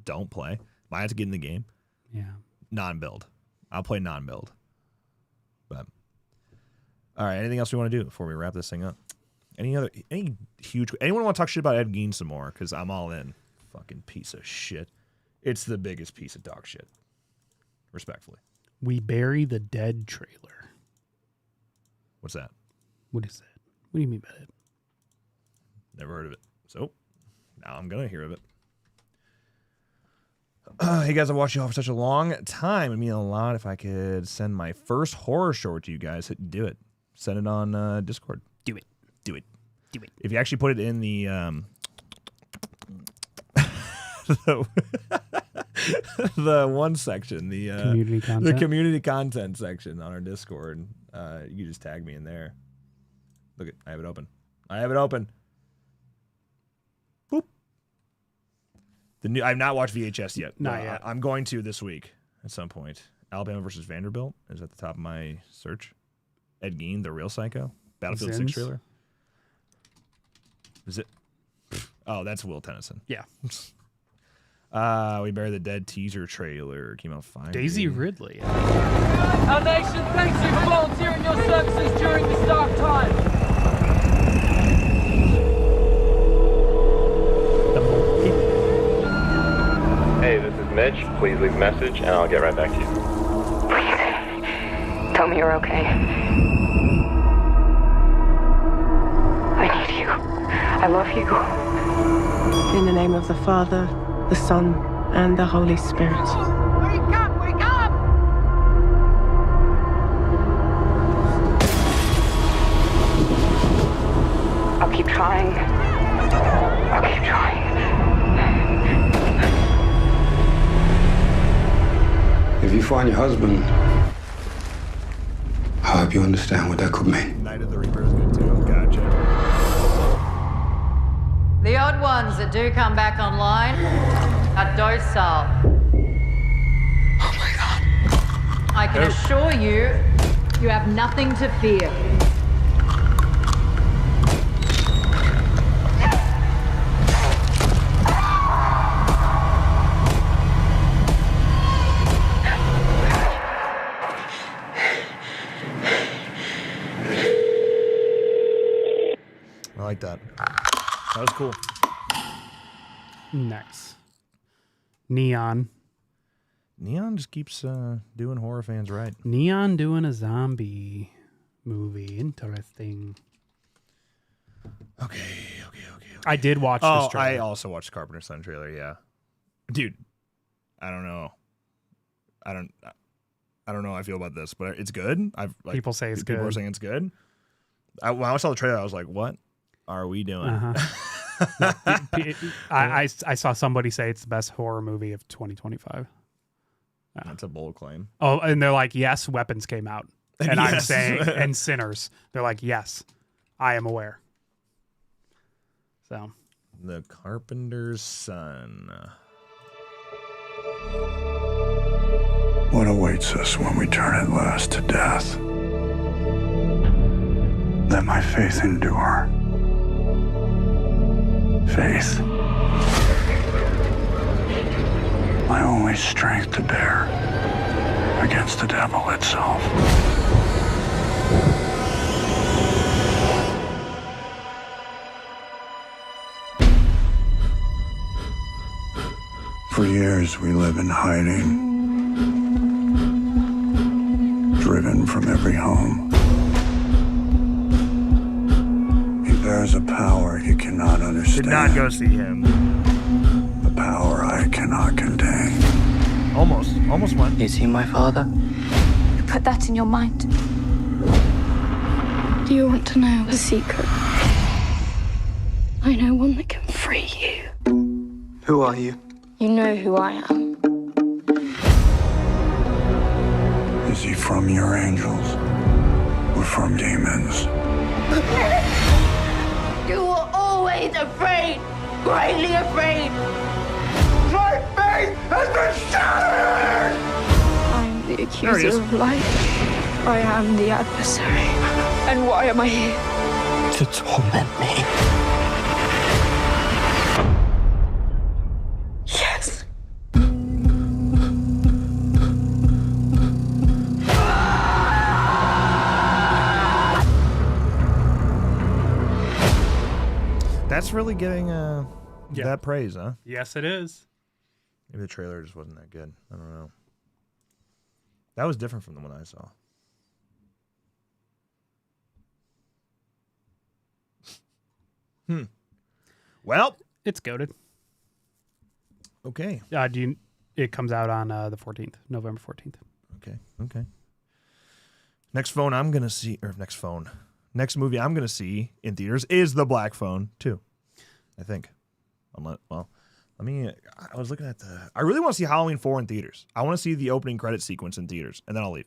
don't play. Might have to get in the game. Yeah. Non-build. I'll play non-build. But all right, anything else we want to do before we wrap this thing up? Anyone want to talk shit about Ed Gein some more? Because I'm all in. Fucking piece of shit. It's the biggest piece of dog shit. Respectfully. We Bury the Dead trailer. What's that? What is that? What do you mean by that? Never heard of it. So now I'm going to hear of it. Hey guys, I've watched you all for such a long time. It'd mean a lot if I could send my first horror short to you guys. Do it. Send it on Discord. Do it. If you actually put it in the the one section, the community content. The community content section on our Discord, you just tag me in there. Look at, I have it open. Boop. I've not watched VHS yet. Not yet. I'm going to this week at some point. Alabama versus Vanderbilt is at the top of my search. Ed Gein, the real psycho. Battlefield 6 trailer. Is it? Oh, that's Will Tennyson. Yeah. We Bury the Dead teaser trailer came out 5 Daisy days. Ridley. Our nation thanks you for volunteering your services during this dark time. Hey, this is Mitch. Please leave a message and I'll get right back to you. Please, tell me you're okay. I need you. I love you. In the name of the Father, the Son, and the Holy Spirit. Wake up! Wake up! I'll keep trying. If you find your husband, I hope you understand what that could mean. Night of the Reaper is good too. Gotcha. The odd ones that do come back online are docile. Oh my God. I can assure you, you have nothing to fear. I like that. That was cool. Next. Neon. Neon just keeps doing horror fans right. Neon doing a zombie movie. Interesting. Okay. I did watch this trailer. I also watched Carpenter's Son trailer, yeah. Dude, I don't know. I don't know how I feel about this, but it's good. People say it's good. People are saying it's good. When I saw the trailer, I was like, what are we doing? I saw somebody say it's the best horror movie of 2025. That's a bold claim. Oh, and they're like, yes, Weapons came out. And Yes. I'm saying, and Sinners. They're like, yes, I am aware. So. The Carpenter's Son. What awaits us when we turn at last to death? Let my faith endure. Faith. My only strength to bear against the devil itself. For years we live in hiding, driven from every home. He bears a power you cannot understand. Did not go see him. A power I cannot contain. Almost went. Is he my father? You put that in your mind. Do you want to know a secret? I know one that can free you. Who are you? You know who I am. Is he from your angels or from demons? You were always afraid, greatly afraid. My faith has been shattered! I'm the accuser of life. I am the adversary. And why am I here? To torment me. Yes. That's really getting that praise, huh? Yes, it is. Maybe the trailer just wasn't that good. I don't know. That was different from the one I saw. Well, it's goated. Okay. It comes out on the 14th, November 14th. Okay. Next movie I'm going to see in theaters is The Black Phone 2. I think. I was looking at I really want to see Halloween 4 in theaters. I want to see the opening credit sequence in theaters, and then I'll leave.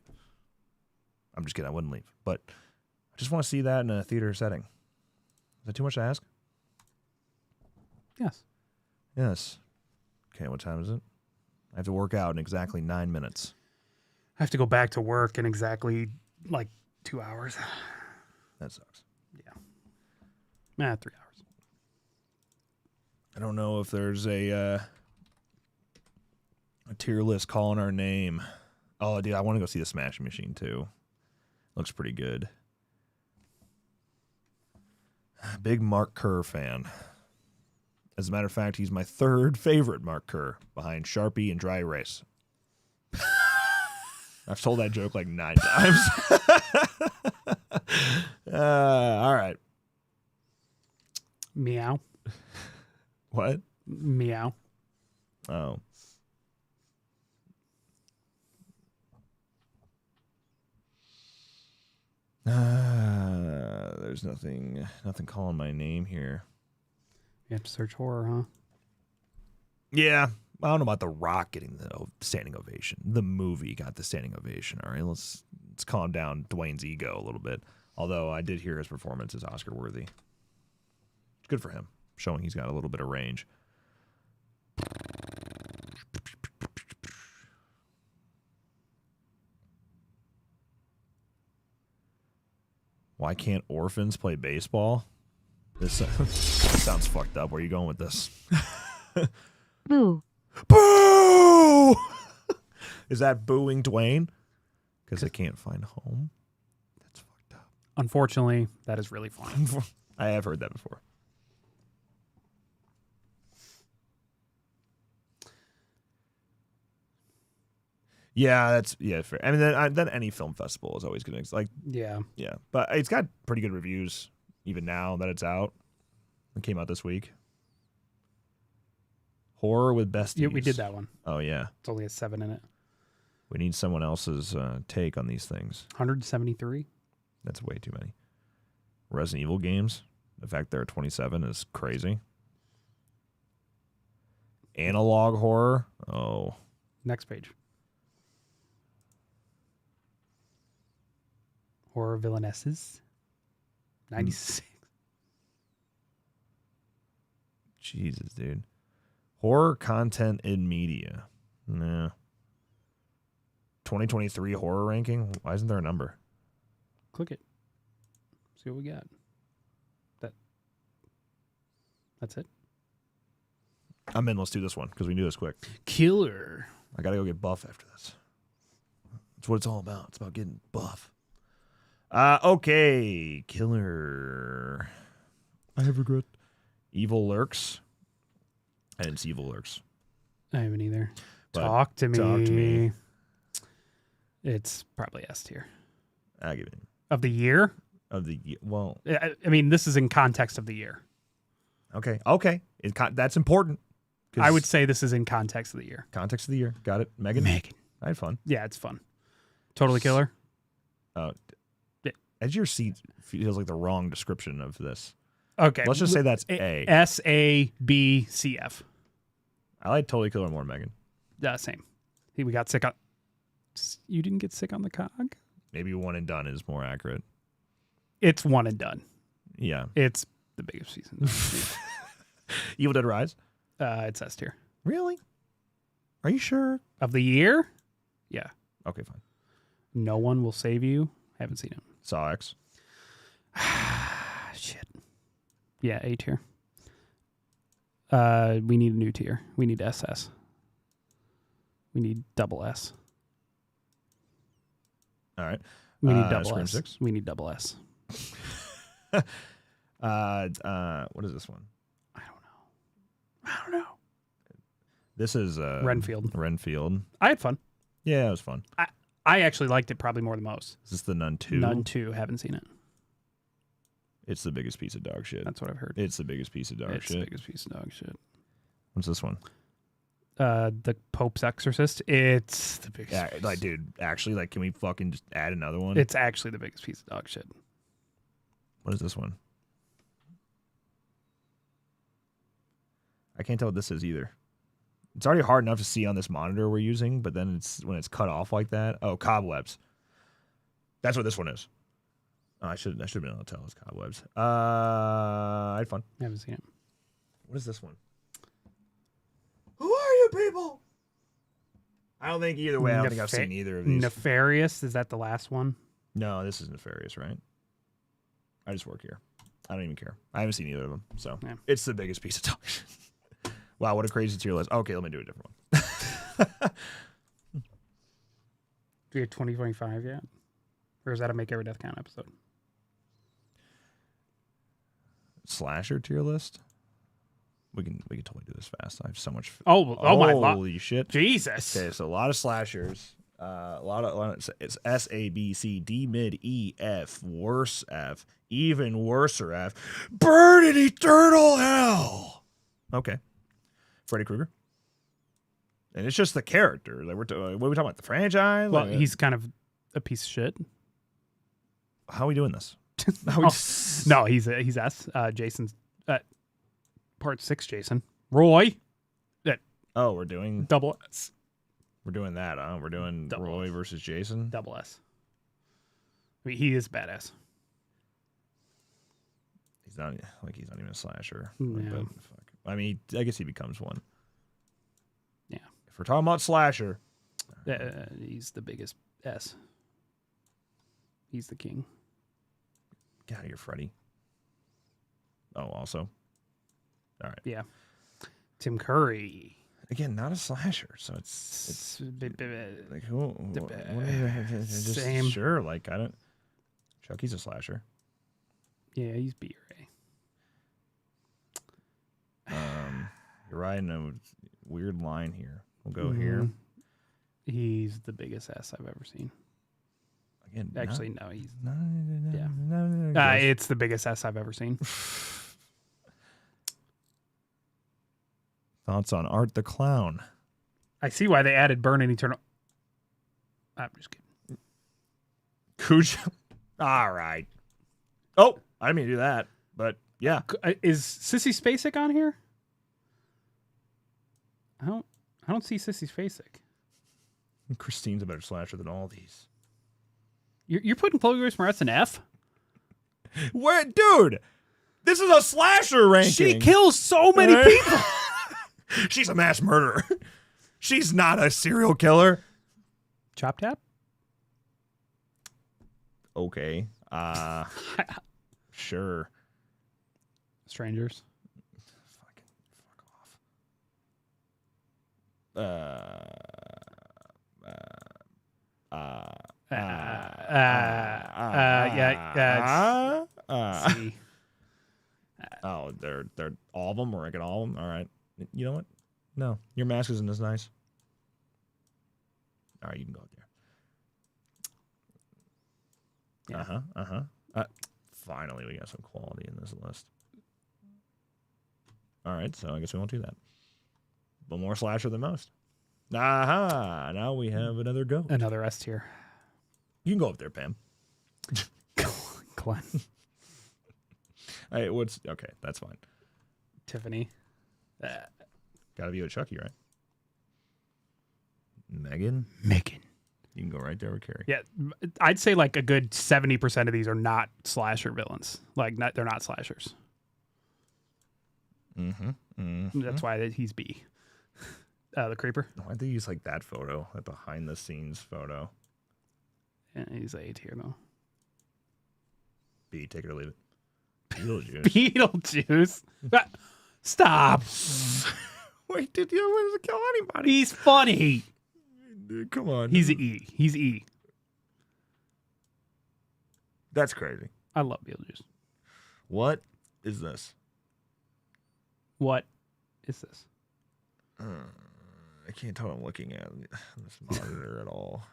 I'm just kidding. I wouldn't leave. But I just want to see that in a theater setting. Is that too much to ask? Yes. Okay, what time is it? I have to work out in exactly 9 minutes. I have to go back to work in exactly 2 hours. That sucks. Yeah. 3 hours. I don't know if there's a tier list calling our name. Oh, dude, I want to go see the Smashing Machine too. Looks pretty good. Big Mark Kerr fan. As a matter of fact, he's my third favorite Mark Kerr, behind Sharpie and Dry Erase. I've told that joke 9 times. All right. Meow. What? Meow. Oh. There's nothing calling my name here. You have to search horror, huh? Yeah. I don't know about The Rock getting the standing ovation. The movie got the standing ovation. All right, let's calm down Dwayne's ego a little bit. Although I did hear his performance is Oscar worthy. It's good for him, showing he's got a little bit of range. Why can't orphans play baseball? This sounds fucked up. Where are you going with this? Boo. Boo! Is that booing Dwayne? Because they can't find home? That's fucked up. Unfortunately, that is really funny. I have heard that before. Yeah, fair. I mean, then any film festival is always going to yeah. But it's got pretty good reviews even now that it's out. It came out this week. Horror with Besties. Yeah, we did that one. Oh yeah, it's only a 7 in it. We need someone else's take on these things. 173. That's way too many. Resident Evil games. The fact there are 27 is crazy. Analog horror. Oh. Next page. Horror villainesses. 96. Jesus, dude. Horror content in media. Nah. 2023 horror ranking. Why isn't there a number? Click it. See what we got. That's it. I'm in. Let's do this one because we can do this quick. Killer. I gotta go get buff after this. That's what it's all about. It's about getting buff. Okay. Killer. I have regret. Evil Lurks. I didn't see Evil Lurks. I haven't either. But Talk to me. Talk to me. It's probably S tier. I give it. Of the year? Of the year. Well, I mean, this is in context of the year. Okay. That's important. I would say this is in context of the year. Context of the year. Got it. Megan. I had fun. Yeah, it's fun. Totally Killer. Edge of Your Seat feels like the wrong description of this. Okay. Let's just say that's A. SABCF. I like Totally Killer more, Megan. Same. We got sick on... You didn't get sick on the cog? Maybe One and Done is more accurate. It's One and Done. Yeah. It's the biggest season. Evil Dead Rise? It's S tier. Really? Are you sure? Of the year? Yeah. Okay, fine. No One Will Save You. Haven't seen it. Saw X. Shit. Yeah, A tier. We need a new tier. We need SS. We need double S. All right. We need double Scream S. 6. We need double S. What is this one? I don't know. This is Renfield. I had fun. Yeah, it was fun. I actually liked it probably more than most. Is this the Nun 2? Nun 2. Haven't seen it. It's the biggest piece of dog shit. That's what I've heard. It's the biggest piece of dog shit. It's the biggest piece of dog shit. What's this one? The Pope's Exorcist. It's the biggest. Yeah, like, dude, actually, like, can we fucking just add another one? It's actually the biggest piece of dog shit. What is this one? I can't tell what this is either. It's already hard enough to see on this monitor we're using, but then it's when it's cut off like that. Oh, Cobwebs. That's what this one is. Oh, I should have been able to tell it's Cobwebs. I had fun. I haven't seen it. What is this one? Who are you people? I don't think either way. I don't think I've seen either of these. Nefarious. Is that the last one? No, this is Nefarious, right? I just work here. I don't even care. I haven't seen either of them. So It's the biggest piece of dog shit. Wow, what a crazy tier list. Okay, let me do a different one. Do we have 2025 yet? Or is that a Make Every Death Count episode? Slasher tier list? We can totally do this fast. I have so much. Oh my God. Holy shit. Jesus. Okay, so a lot of slashers. A lot of it's S, A, B, C, D, mid, E, F, worse F, even worser F. Burn in eternal hell. Okay. Freddy Krueger. And it's just the character. Like what are we talking about? The franchise? Well, like, he's kind of a piece of shit. How are we doing this? No, he's S. Jason's part 6. Jason Roy. We're doing double S. We're doing that. We're doing double Roy versus Jason. Double S. I mean, he is badass. He's not even a slasher. Yeah. But fuck. I mean, I guess he becomes one. Yeah. If we're talking about slasher, he's the biggest S. He's the king. Get out of here, Freddy. Oh, also. All right. Yeah. Tim Curry. Again, not a slasher, so it's like who? Just Same. Sure, like I don't. Chucky's a slasher. Yeah, he's B or A. You're riding a weird line here. We'll go here. He's the biggest ass I've ever seen. Again, actually, no, he's yeah. It's the biggest ass I've ever seen. Thoughts on Art the Clown? I see why they added Burn and Eternal. I'm just kidding. Cujo. All right. Oh, I didn't mean to do that, but yeah. Is Sissy Spacek on here? I don't see Sissy Spacek. Christine's a better slasher than all these. You're putting Chloe Grace Moretz in F? Where, dude? This is a slasher ranking. She kills so many people. She's a mass murderer. She's not a serial killer. Chop Tap? Okay. Sure. Strangers. Fuck off. See. Oh, they're all of them. We're ranking all of them. All right. You know what? No, your mask isn't as nice. All right, you can go up there. Yeah. Finally, we got some quality in this list. All right, so I guess we won't do that. But more slasher than most. Now we have another go. Another S tier. You can go up there, Pam. Glenn. Hey, okay? That's fine. Tiffany. Gotta be with Chucky, right? Megan. You can go right there with Carrie. Yeah, I'd say like a good 70% of these are not slasher villains. Like they're not slashers. That's why he's B. The Creeper. Why'd they use like that photo, that behind the scenes photo? Yeah, he's A tier though. B, take it or leave it. Beetlejuice. Beetlejuice. Stop. Wait, did you want to kill anybody? He's funny. Come on. He's E. He's E. That's crazy. I love Beetlejuice. What is this? What is this? I can't tell what I'm looking at this monitor at all.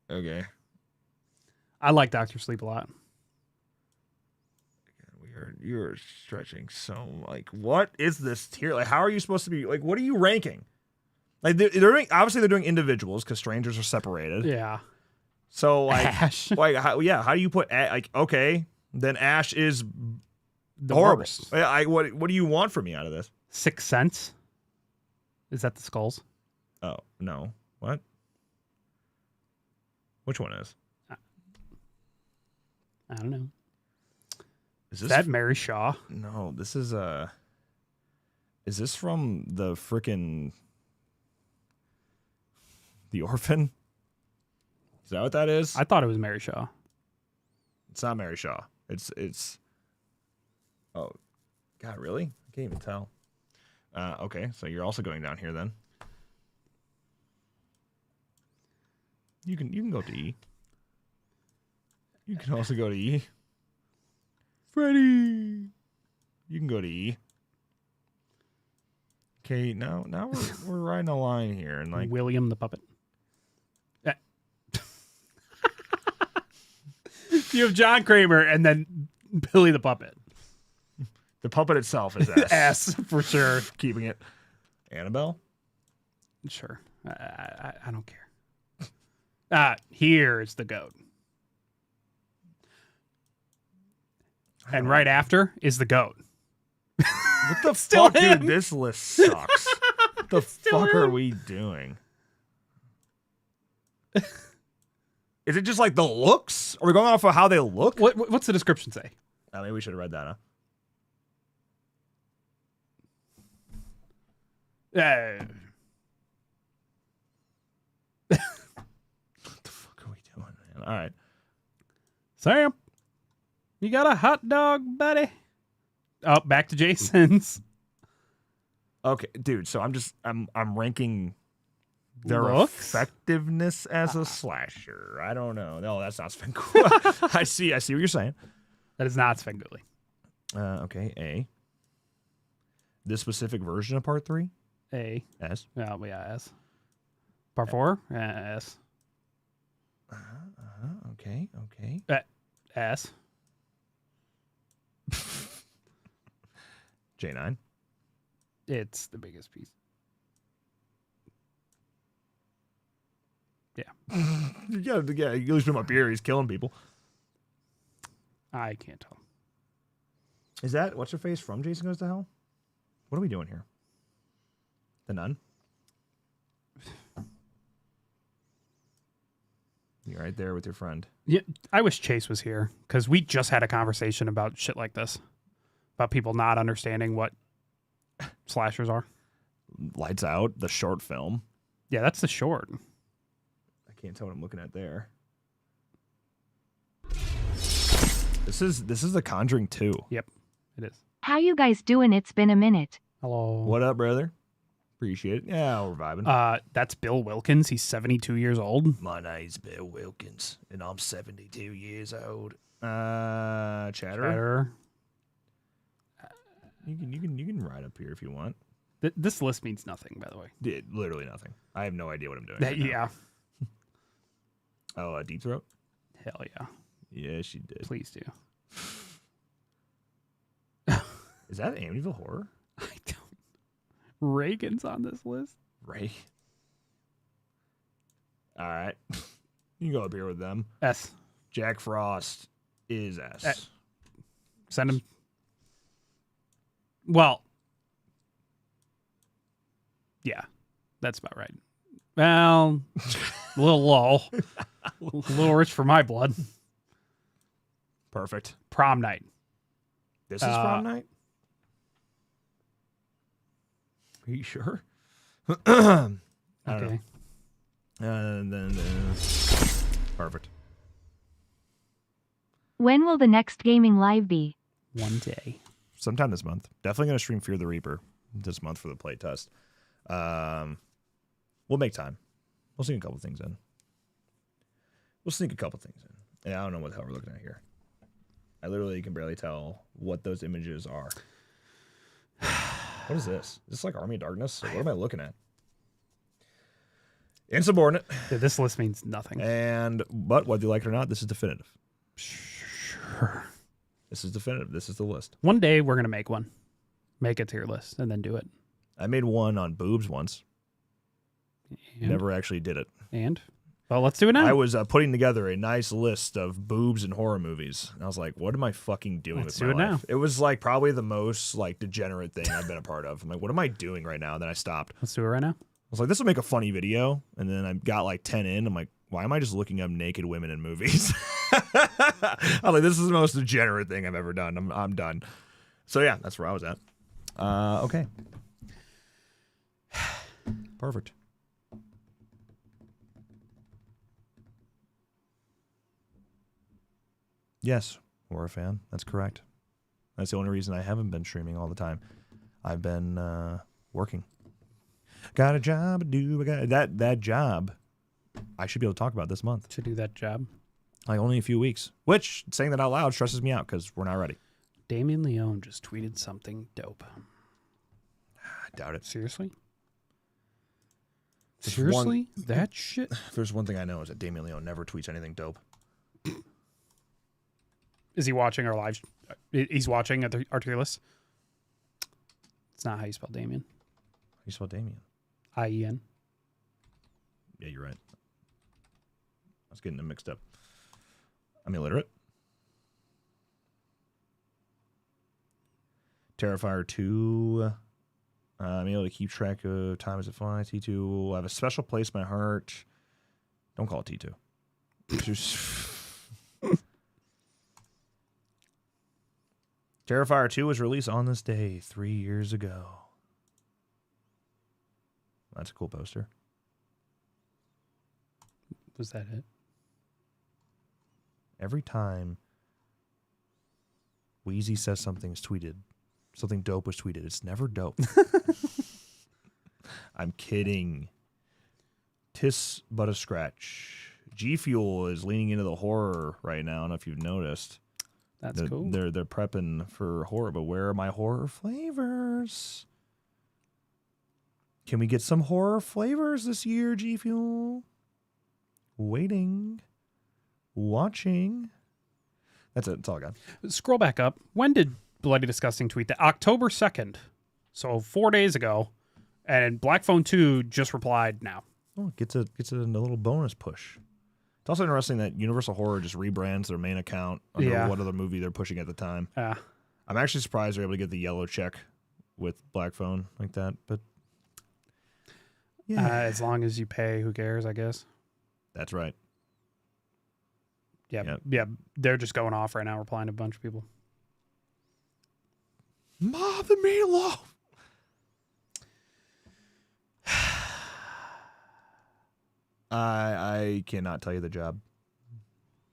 Okay. I like Dr. Sleep a lot. You're stretching so, like, what is this tier? Like, how are you supposed to be, like, what are you ranking? Like, they're doing, obviously they're doing individuals because strangers are separated. Yeah. So, like, Ash. like how do you put, like, okay, then Ash is The horrible. worst. What do you want from me out of this? 6th Sense. Is that the skulls? Oh, no. What? Which one is? I don't know. Is that Mary Shaw? No, this is Is this from the frickin' The Orphan? Is that what that is? I thought it was Mary Shaw. It's not Mary Shaw. It's. Oh, God, really? I can't even tell. Okay, so you're also going down here then. You can go to E. You can also go to E. Freddy. You can go to E. Okay, now we're riding a line here, and like William the Puppet. You have John Kramer and then Billy the Puppet. The puppet itself is S. S for sure. Keeping it. Annabelle? Sure. I don't care. Here's the goat. And right after is the goat. What the fuck, dude? This list sucks. What the fuck are we doing? Is it just like the looks? Are we going off of how they look? What's the description say? Maybe we should have read that, huh? What the fuck are we doing, man? All right. Sam, you got a hot dog, buddy? Oh, back to Jason's. Okay, dude. So I'm ranking their Looks? effectiveness as a slasher. I don't know. No, that's not Svengoolie. I see what you're saying. That is not Svengoolie. Okay, A. This specific version of Part 3? A. S. Yeah, S. Part 4? S. Okay. S. J9. It's the biggest piece. Yeah. yeah, you lose him up here. He's killing people. I can't tell. Is that what's her face from Jason Goes to Hell? What are we doing here? The Nun? You're right there with your friend. Yeah, I wish Chase was here because we just had a conversation about shit like this, about people not understanding what slashers are. Lights Out, the short film. Yeah, that's the short. I can't tell what I'm looking at there. This is The Conjuring 2. Yep, it is. How you guys doing? It's been a minute. Hello. What up, brother? Appreciate it. Yeah, we're vibing. That's Bill Wilkins. He's 72 years old. My name's Bill Wilkins, and I'm 72 years old. Chatter. You can ride up here if you want. This list means nothing, by the way. Literally nothing. I have no idea what I'm doing. Right yeah. Oh, Deep Throat? Hell yeah. Yeah, she did. Please do. Is that Amityville Horror? I don't. Reagan's on this list. Ray. All right. You can go up here with them. S. Jack Frost is S. Send him. Well. Yeah, that's about right. Well, a little low. A little rich for my blood. Perfect. Prom Night. This is Prom Night? Are you sure? Okay. And then perfect. When will the next gaming live be? One day. Sometime this month. Definitely going to stream Fear the Reaper this month for the play test. We'll make time. We'll sneak a couple things in. And I don't know what the hell we're looking at here. I literally can barely tell what those images are. What is this? Is this like Army of Darkness? What am I looking at? Insubordinate. Dude, this list means nothing. But whether you like it or not, this is definitive. Sure. This is definitive. This is the list. One day we're going to make one. Make a tier list and then do it. I made one on boobs once. And? Never actually did it. And? Well, let's do it now. I was putting together a nice list of boobs and horror movies. And I was like, what am I fucking doing with my life? Now. It was like probably the most like degenerate thing I've been a part of. I'm like, what am I doing right now? And then I stopped. Let's do it right now. I was like, this will make a funny video. And then I got like 10 in. I'm like, why am I just looking up naked women in movies? I was like, this is the most degenerate thing I've ever done. I'm done. So yeah, that's where I was at. Okay. Perfect. Yes, horror fan. That's correct. That's the only reason I haven't been streaming all the time. I've been working. Got a job to do. I got that job. I should be able to talk about this month. To do that job. Like only a few weeks. Which, saying that out loud, stresses me out because we're not ready. Damien Leone just tweeted something dope. I doubt it. Seriously? There's Seriously? That shit? If there's one thing I know is that Damien Leone never tweets anything dope. Is he watching our live? He's watching our tier list. It's not how you spell Damien. How you spell Damien? I-E-N. Yeah, you're right. I was getting them mixed up. I'm illiterate. Terrifier 2. I'm able to keep track of time as it flies. T2 will have a special place in my heart. Don't call it T2. Terrifier 2 was released on this day 3 years ago. That's a cool poster. Was that it? Every time Wheezy says something's tweeted, something dope was tweeted, it's never dope. I'm kidding. Tis but a scratch. GFUEL is leaning into the horror right now. I don't know if you've noticed. That's cool. They're prepping for horror, but where are my horror flavors? Can we get some horror flavors this year, GFUEL? Waiting. Watching. That's it. That's all I got. Scroll back up. When did Bloody Disgusting tweet that? October 2nd. So 4 days ago. And Black Phone 2 just replied now. Oh, gets a little bonus push. It's also interesting that Universal Horror just rebrands their main account under what other movie they're pushing at the time. Yeah. I'm actually surprised they're able to get the yellow check with Black Phone like that, but yeah. As long as you pay, who cares, I guess. That's right. Yeah, yeah. They're just going off right now, replying to a bunch of people. Mob the meatloaf. I cannot tell you the job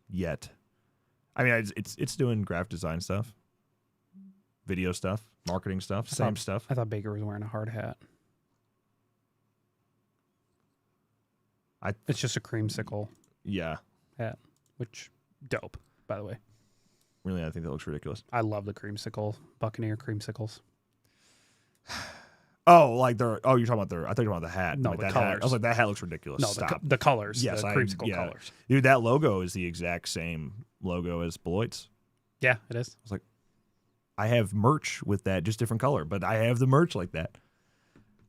yet. I mean, it's doing graphic design stuff, video stuff, marketing stuff, same stuff. I thought Baker was wearing a hard hat. It's just a creamsicle. Yeah. Hat, which dope, by the way. Really, I think that looks ridiculous. I love the creamsicle, Buccaneer creamsicles. Oh, like they're. Oh, you're talking about their. I thought you were talking about the hat. No, like the that colors. hat. I was like, that hat looks ridiculous. No, Stop. the colors. Yes, the creamsicle colors. Dude, that logo is the exact same logo as Beloit's. Yeah, it is. I was like, I have merch with that, just different color, but I have the merch like that.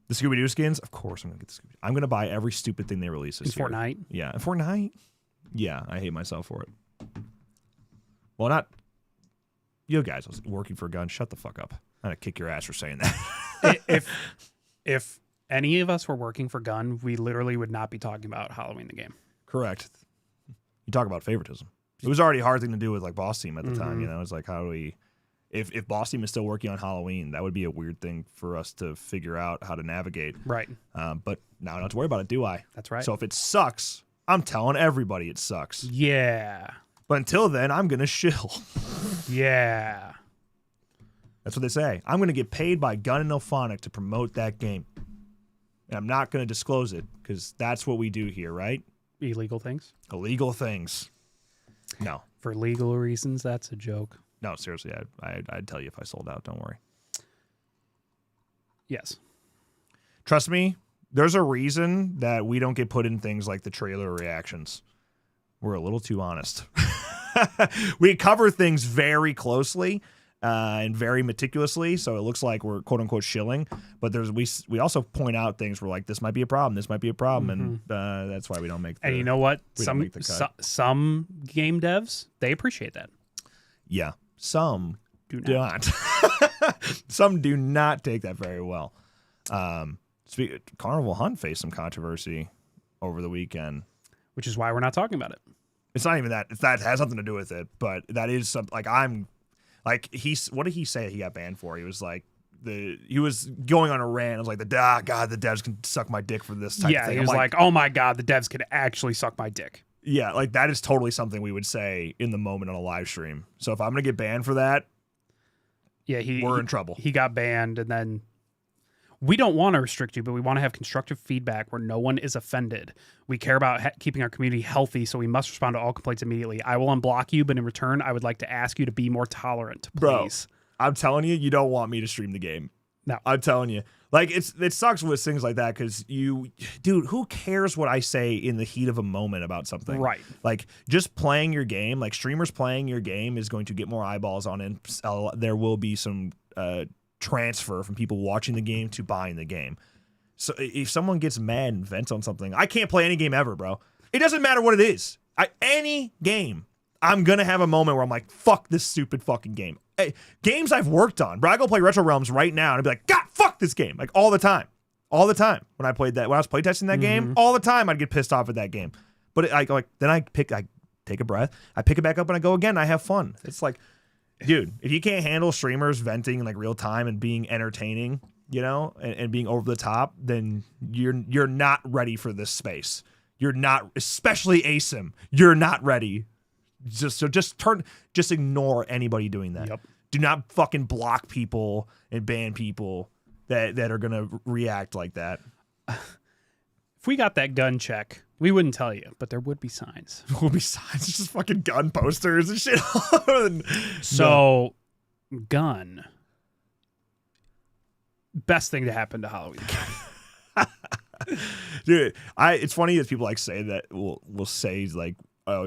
The Scooby-Doo skins, of course I'm going to get the Scooby-Doo. I'm going to buy every stupid thing they release this year. Fortnite? Yeah, Fortnite? Yeah, I hate myself for it. Well, not... You guys, I was working for a gun. Shut the fuck up. I'm going to kick your ass for saying that. If any of us were working for Gun, we literally would not be talking about Halloween the game. Correct. You talk about favoritism. It was already a hard thing to do with like Boss Team at the time. You know, it's like, how do we... If Boss Team is still working on Halloween, that would be a weird thing for us to figure out how to navigate. Right. But now I don't have to worry about it, do I? That's right. So if it sucks, I'm telling everybody it sucks. Yeah. But until then, I'm going to shill. Yeah. That's what they say. I'm going to get paid by Gun and Ilphonic to promote that game. And I'm not going to disclose it because that's what we do here, right? Illegal things? Illegal things. No. For legal reasons, that's a joke. No, seriously, I'd tell you if I sold out. Don't worry. Yes. Trust me, there's a reason that we don't get put in things like the trailer reactions. We're a little too honest. We cover things very closely and very meticulously, so it looks like we're quote unquote shilling. But we also point out things where like this might be a problem, this might be a problem, and that's why we don't make. And you know what? Some game devs, they appreciate that. Yeah, some do not. Some do not take that very well. Carnival Hunt faced some controversy over the weekend, which is why we're not talking about it. It's not even that. That has nothing to do with it, but that is something. Like what did he say he got banned for? He was like he was going on a rant. I was like, God, the devs can suck my dick for this type of thing. He was like, oh my God, the devs can actually suck my dick. Yeah, like that is totally something we would say in the moment on a live stream. So if I'm gonna get banned for that, we're in trouble. He got banned, and then we don't want to restrict you, but we want to have constructive feedback where no one is offended. We care about keeping our community healthy, so we must respond to all complaints immediately. I will unblock you, but in return, I would like to ask you to be more tolerant, please. Bro, I'm telling you, you don't want me to stream the game. No, I'm telling you. Like it sucks with things like that because dude, who cares what I say in the heat of a moment about something? Right. Like just playing your game, like streamers playing your game is going to get more eyeballs on it. There will be some transfer from people watching the game to buying the game. So if someone gets mad and vents on something, I can't play any game ever, bro. It doesn't matter what it is. Any game, I'm gonna have a moment where I'm like, fuck this stupid fucking game. Hey, games I've worked on, bro. I go play Retro Realms right now and I'd be like, God, fuck this game. Like all the time. All the time. When I was playtesting that game, all the time I'd get pissed off at that game. But I take a breath, I pick it back up and I go again, and I have fun. It's like, dude, if you can't handle streamers venting in like real time and being entertaining, you know, and being over the top, then you're not ready for this space. You're not, especially ASIM, you're not ready. Just ignore anybody doing that. Yep. Do not fucking block people and ban people that are gonna react like that. If we got that gun check, we wouldn't tell you, but there would be signs. There would be signs. It's just fucking gun posters and shit. So, gun. Best thing to happen to Halloween. Dude, it's funny as people like say that will say like, oh,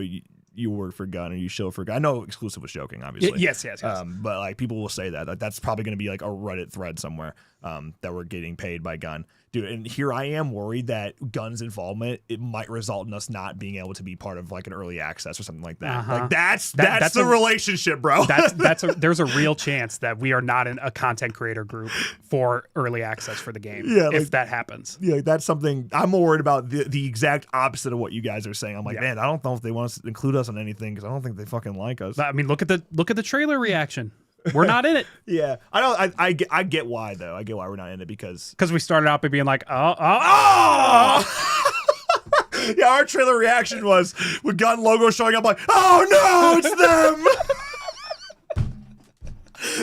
you work for Gun or you show for Gun. I know Exclusive was joking, obviously. Yes. But like people will say that. Like, that's probably going to be like a Reddit thread somewhere that we're getting paid by Gun. Dude, and here I am worried that Gun's involvement, it might result in us not being able to be part of like an early access or something like that. Like that's the relationship, bro. There's a real chance that we are not in a content creator group for early access for the game. Yeah, if that happens. Yeah, that's something I'm more worried about. The exact opposite of what you guys are saying. I'm like, man, I don't know if they want to include us on anything because I don't think they fucking like us. I mean, look at the trailer reaction. We're not in it. Yeah, I get why though. I get why we're not in it because we started out by being like, Yeah, our trailer reaction was with Gun logo showing up like, oh no, it's them.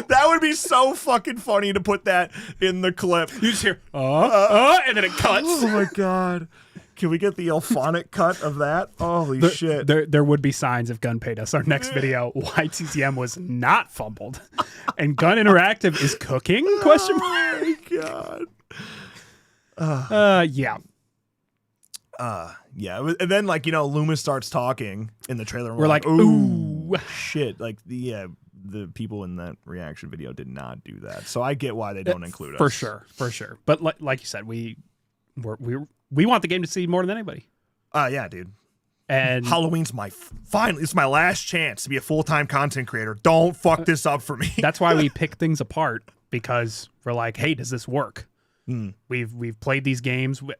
That would be so fucking funny to put that in the clip. You just hear, and then it cuts. Oh my god. Can we get the Elphonic cut of that? Holy shit. There would be signs if Gun paid us. Our next video, why TTM was not fumbled. And Gun Interactive is cooking? Question mark. Oh my god. Yeah. Yeah. And then like, Loomis starts talking in the trailer. And we're like, ooh. Shit. Like the people in that reaction video did not do that. So I get why they don't include us. For sure. But like you said, we want the game to see more than anybody. Yeah, dude. And Halloween's it's my last chance to be a full-time content creator. Don't fuck this up for me. That's why we pick things apart, because we're like, hey, does this work? Mm. We've played these games. We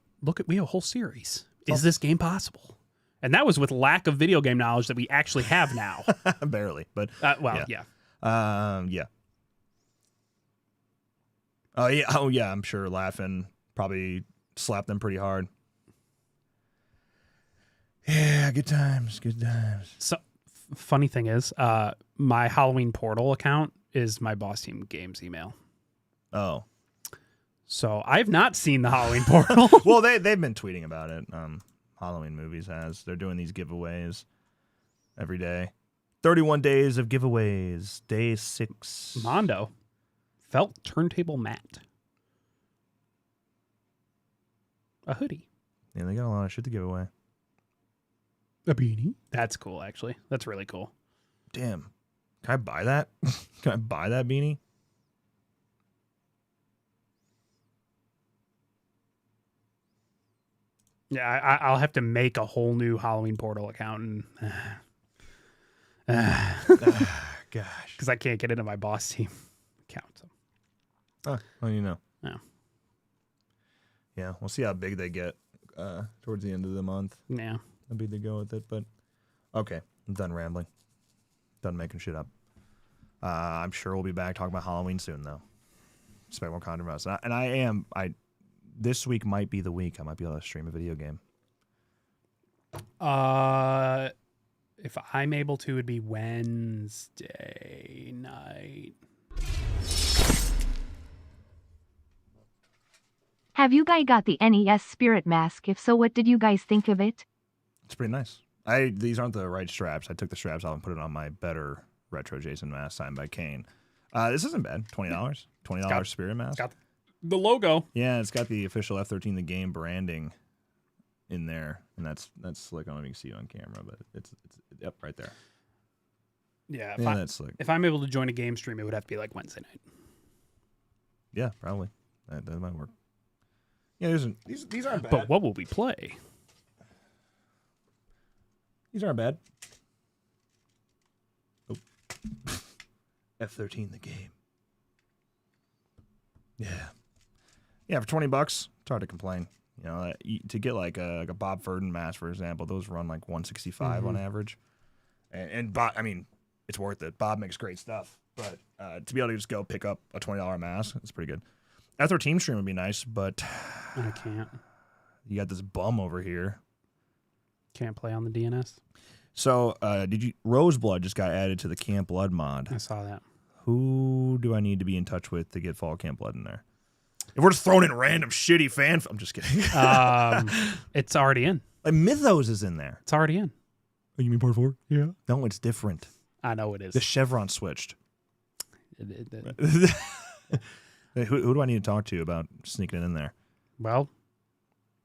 have a whole series. Is this game possible? And that was with lack of video game knowledge that we actually have now. Barely, but yeah. Yeah. Oh yeah, I'm sure laughing probably slapped them pretty hard. Yeah, good times. So, funny thing is, my Halloween Portal account is my Boss Team Games email. Oh. So, I've not seen the Halloween Portal. Well, they've been tweeting about it. Halloween Movies has. They're doing these giveaways every day. 31 days of giveaways. Day 6. Mondo. Felt turntable mat. A hoodie. Yeah, they got a lot of shit to give away. A beanie. That's cool, actually. That's really cool. Damn. Can I buy that? Can I buy that beanie? Yeah, I'll have to make a whole new Halloween Portal account. Gosh. Because I can't get into my Boss Team account. So. Well, Yeah. Yeah, we'll see how big they get towards the end of the month. Yeah. How big they go with it, but okay, I'm done rambling. Done making shit up. I'm sure we'll be back talking about Halloween soon, though. Expect more content from us. And this week might be the week I might be able to stream a video game. If I'm able to, it'd be Wednesday night. Have you guys got the NES Spirit Mask? If so, what did you guys think of it? It's pretty nice. These aren't the right straps. I took the straps off and put it on my better retro Jason mask signed by Kane. This isn't bad. $20. $20 Spirit Mask. Got the logo. Yeah, it's got the official F13 the game branding in there, and that's slick. I don't know if you can see it on camera, but it's yep, right there. Yeah, that's slick. If I'm able to join a game stream, it would have to be like Wednesday night. Yeah, probably. That might work. Yeah, these aren't bad. But what will we play? These aren't bad. Oh. F13 the game. Yeah. Yeah, for $20, it's hard to complain. To get like a Bob Furden mask, for example, those run like $165 on average. And Bob, I mean, it's worth it. Bob makes great stuff. But to be able to just go pick up a $20 mask, it's pretty good. F13 stream would be nice, but I can't. You got this bum over here. Can't play on the DNS. So, Roseblood just got added to the Camp Blood mod. I saw that. Who do I need to be in touch with to get Fall Camp Blood in there? If we're just throwing in random shitty fan, I'm just kidding. It's already in. Like Mythos is in there. It's already in. Oh, you mean part 4? Yeah. No, it's different. I know it is. The chevron switched. Who do I need to talk to about sneaking it in there? Well,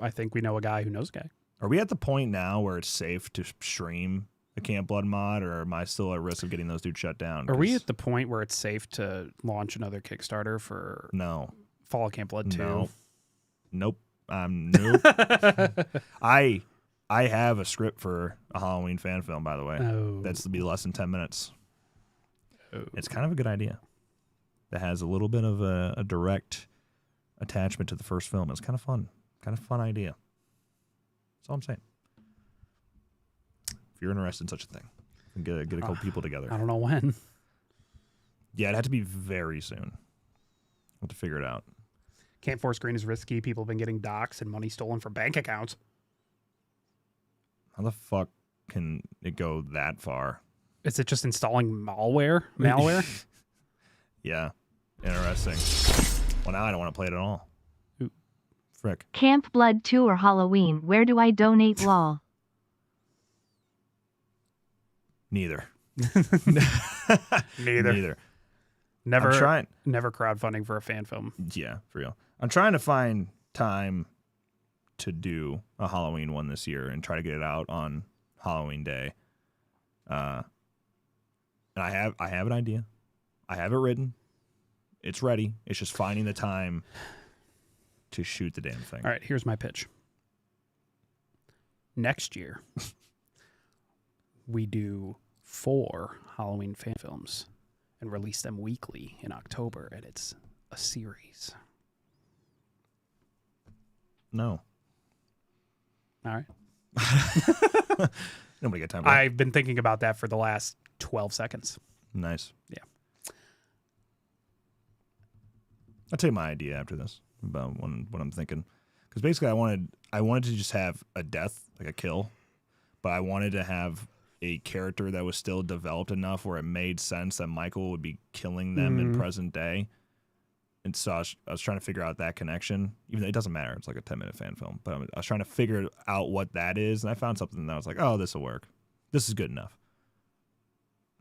I think we know a guy who knows a guy. Are we at the point now where it's safe to stream a Camp Blood mod, or am I still at risk of getting those dudes shut down? Are we at the point where it's safe to launch another Kickstarter for Fall Camp Blood 2? No. Nope. Nope. I have a script for a Halloween fan film, by the way. Oh. That's to be less than 10 minutes. Oh. It's kind of a good idea. That has a little bit of a direct attachment to the first film. It's kind of fun. Kind of fun idea. That's all I'm saying. If you're interested in such a thing, get a couple people together. I don't know when. Yeah, it'd have to be very soon. We'll have to figure it out. Camp 4 screen is risky. People have been getting doxxed and money stolen from bank accounts. How the fuck can it go that far? Is it just installing malware? Yeah. Interesting. Well, now I don't want to play it at all. Ooh. Frick. Camp Blood 2 or Halloween, where do I donate lol? Neither. Neither. Never crowdfunding for a fan film. Yeah, for real. I'm trying to find time to do a Halloween one this year and try to get it out on Halloween Day. And I have an idea. I have it written. It's ready. It's just finding the time to shoot the damn thing. All right, here's my pitch. Next year, we do 4 Halloween fan films and release them weekly in October, and it's a series. No. All right. Nobody got time for that. I've been thinking about that for the last 12 seconds. Nice. Yeah. I'll tell you my idea after this about what I'm thinking. Because basically I wanted to just have a death, like a kill, but I wanted to have a character that was still developed enough where it made sense that Michael would be killing them in present day. And so I was trying to figure out that connection, even though it doesn't matter. It's like a 10-minute fan film. But I was trying to figure out what that is, and I found something that I was like, oh, this will work. This is good enough.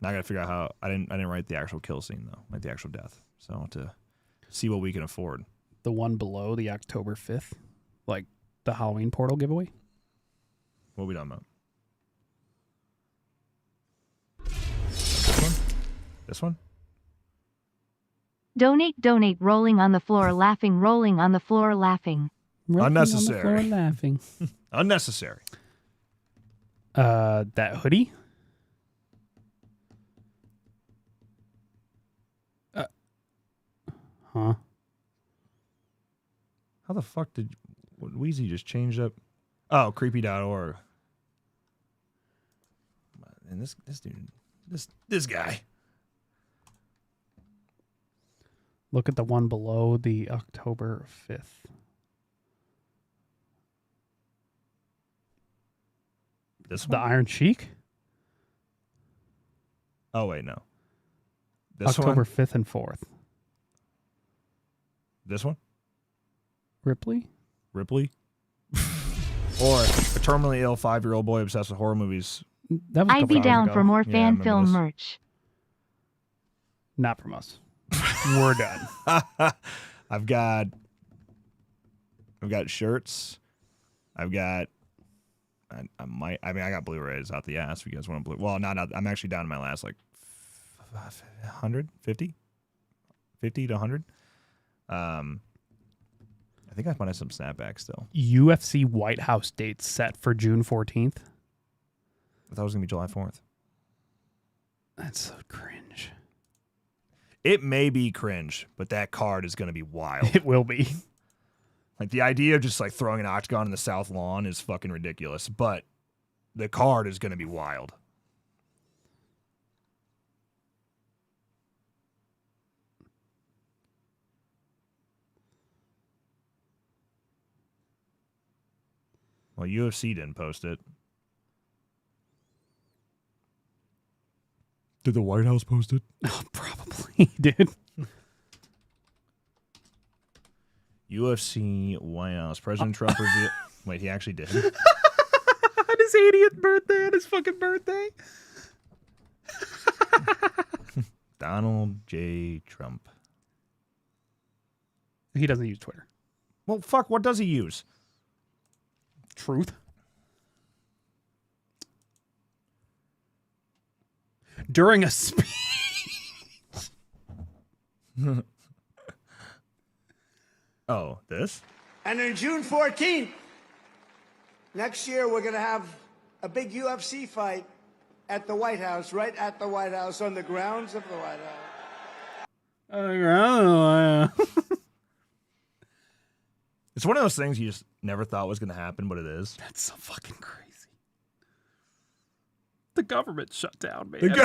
Now I got to figure out how. I didn't write the actual kill scene, though, like the actual death. So I want to see what we can afford. The one below the October 5th, like the Halloween portal giveaway? What are we talking about? This one? Donate, rolling on the floor, laughing, rolling on the floor, laughing. Unnecessary. On the floor laughing. Unnecessary. That hoodie? Huh? How the fuck did Wheezy just change up? Oh, creepy.org. And this dude, this guy. Look at the one below the October 5th. This one? The Iron Sheik? Oh, wait, no. This October one? 5th and 4th. This one? Ripley? Or a terminally ill 5-year-old boy obsessed with horror movies. That was I'd be down for more fan film this. merch. Not from us. We're done. I've got shirts. I got Blu-rays out the ass if you guys want to well, not I'm actually down to my last like 150 to 100. I think I might have some snapbacks still. UFC White House dates set for June 14th. I thought it was going to be July 4th. That's so cringe. It may be cringe, but that card is going to be wild. It will be. Like, the idea of just, like, throwing an octagon in the South Lawn is fucking ridiculous, but the card is going to be wild. Well, UFC didn't post it. Did the White House post it? Oh, probably, dude. UFC White House. President Trump revealed. Wait, he actually did. On his 80th birthday, on his fucking birthday. Donald J. Trump. He doesn't use Twitter. Well, fuck, what does he use? Truth. During a speech. Oh, this? And then June 14th, next year, we're going to have a big UFC fight at the White House, right at the White House, on the grounds of the White House. It's one of those things you just never thought was going to happen, but it is. That's so fucking crazy. The government shut down, man.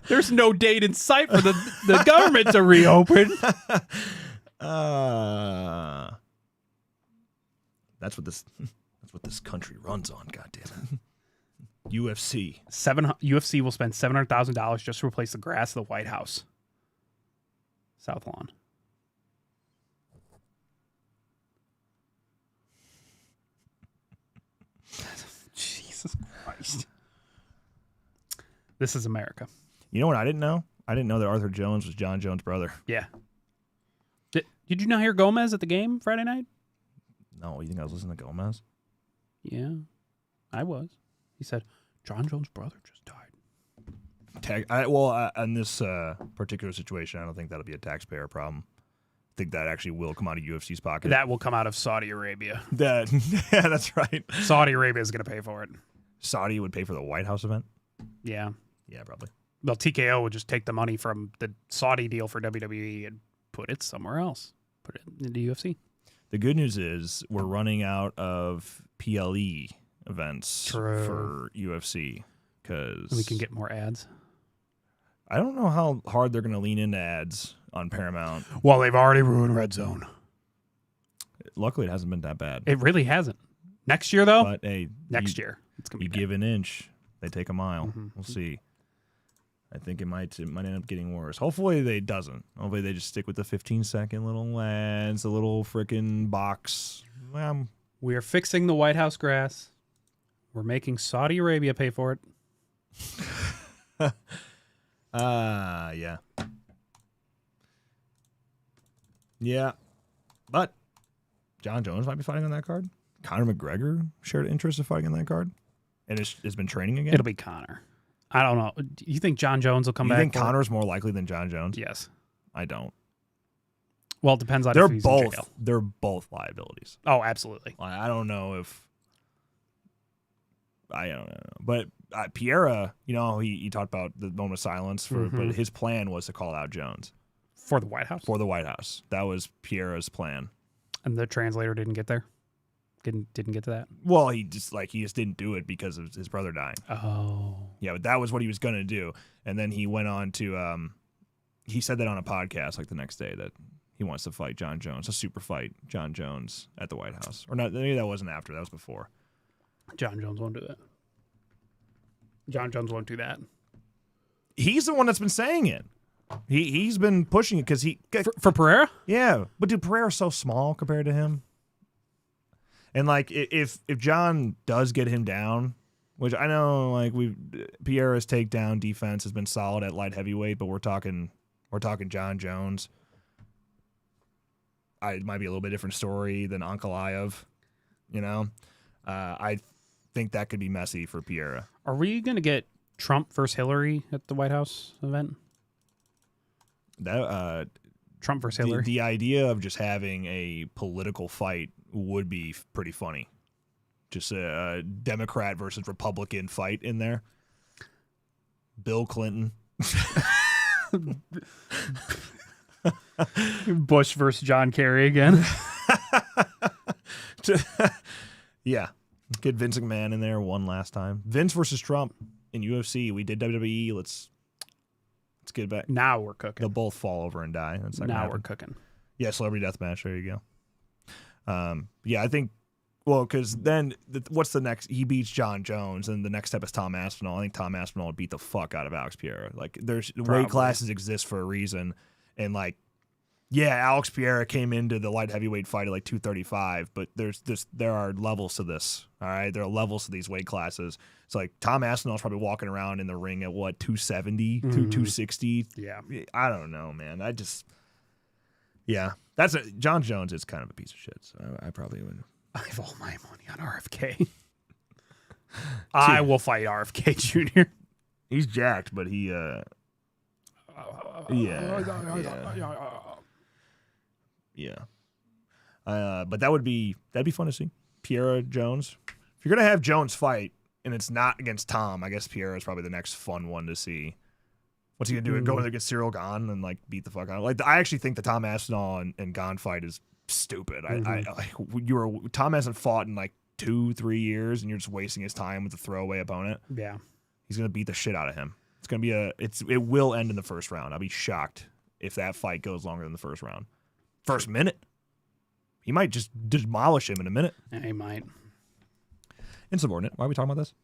There's no date in sight for the government to reopen. That's what this country runs on, goddammit. UFC. UFC will spend $700,000 just to replace the grass of the White House. South Lawn. Jesus Christ. This is America. You know what I didn't know? I didn't know that Arthur Jones was John Jones' brother. Yeah. Did you not hear Gomez at the game Friday night? No, you think I was listening to Gomez? Yeah, I was. He said, John Jones' brother just died. In this particular situation, I don't think that'll be a taxpayer problem. I think that actually will come out of UFC's pocket. That will come out of Saudi Arabia. Yeah, that's right. Saudi Arabia is going to pay for it. Saudi would pay for the White House event? Yeah. Yeah, probably. Well, TKO would just take the money from the Saudi deal for WWE and put it somewhere else. Put it into UFC. The good news is we're running out of PLE events for UFC because we can get more ads. I don't know how hard they're going to lean into ads on Paramount. Well, they've already ruined Red Zone. Luckily, it hasn't been that bad. It really hasn't. Next year, though? But hey, next year. It's gonna be bad. Give an inch, they take a mile. Mm-hmm. We'll see. I think it might end up getting worse. Hopefully, they doesn't. Hopefully, they just stick with the 15-second little ads, the little freaking box. We are fixing the White House grass. We're making Saudi Arabia pay for it. Yeah. Yeah. But John Jones might be fighting on that card. Conor McGregor shared interest in fighting on that card. And has been training again. It'll be Conor. I don't know. Do you think John Jones will come back? You think Conor's more likely than John Jones? Yes. I don't. Well, it depends on if he's in jail. They're both liabilities. Oh, absolutely. I don't know if... I don't know. But Piera, he talked about the moment of silence, but his plan was to call out Jones. For the White House? For the White House. That was Piera's plan. And the translator didn't get there? Didn't get to that? Well, he just didn't do it because of his brother dying. Oh. Yeah, but that was what he was going to do. And then he went on to... he said that on a podcast the next day that he wants to fight John Jones, a super fight John Jones at the White House. Or not, maybe that wasn't after, that was before. John Jones won't do that. John Jones won't do that. He's the one that's been saying it. He's been pushing it because he... For Pereira? Yeah. But dude, Pereira's so small compared to him. And if John does get him down, which I know Pereira's takedown defense has been solid at light heavyweight, but we're talking John Jones. It might be a little bit different story than Ankalaev, I think that could be messy for Pereira. Are we going to get Trump versus Hillary at the White House event? That Trump versus Hillary. The idea of just having a political fight would be pretty funny. Just a Democrat versus Republican fight in there. Bill Clinton. Bush versus John Kerry again. Yeah. Get Vince McMahon in there one last time. Vince versus Trump in UFC. We did WWE. Let's get back. Now we're cooking. They'll both fall over and die. That's now we're cooking. Yeah, celebrity deathmatch. There you go. Yeah, I think Well, because then what's the next? He beats John Jones, and the next step is Tom Aspinall. I think Tom Aspinall would beat the fuck out of Alex Pereira. Like, there's weight classes exist for a reason, and like, yeah, Alex Pereira came into the light heavyweight fight at like 235, but there are levels to this. All right, there are levels to these weight classes. It's like Tom Aspinall's probably walking around in the ring at what 270, 260. Yeah, I don't know, man. John Jones is kind of a piece of shit. So I probably would. I have all my money on RFK. I will fight RFK Jr. He's jacked, but he but that'd be fun to see. Pereira Jones. If you're gonna have Jones fight and it's not against Tom, I guess Pereira is probably the next fun one to see. What's he gonna do? Go in there against Cyril Gahn and like beat the fuck out? Like I actually think the Tom Aspinall and Gahn fight is stupid. Tom hasn't fought in like 2-3 years, and you're just wasting his time with a throwaway opponent. Yeah, he's gonna beat the shit out of him. It's gonna be it will end in the first round. I'll be shocked if that fight goes longer than the first round. First minute, he might just demolish him in a minute. Yeah, he might. Insubordinate. Why are we talking about this?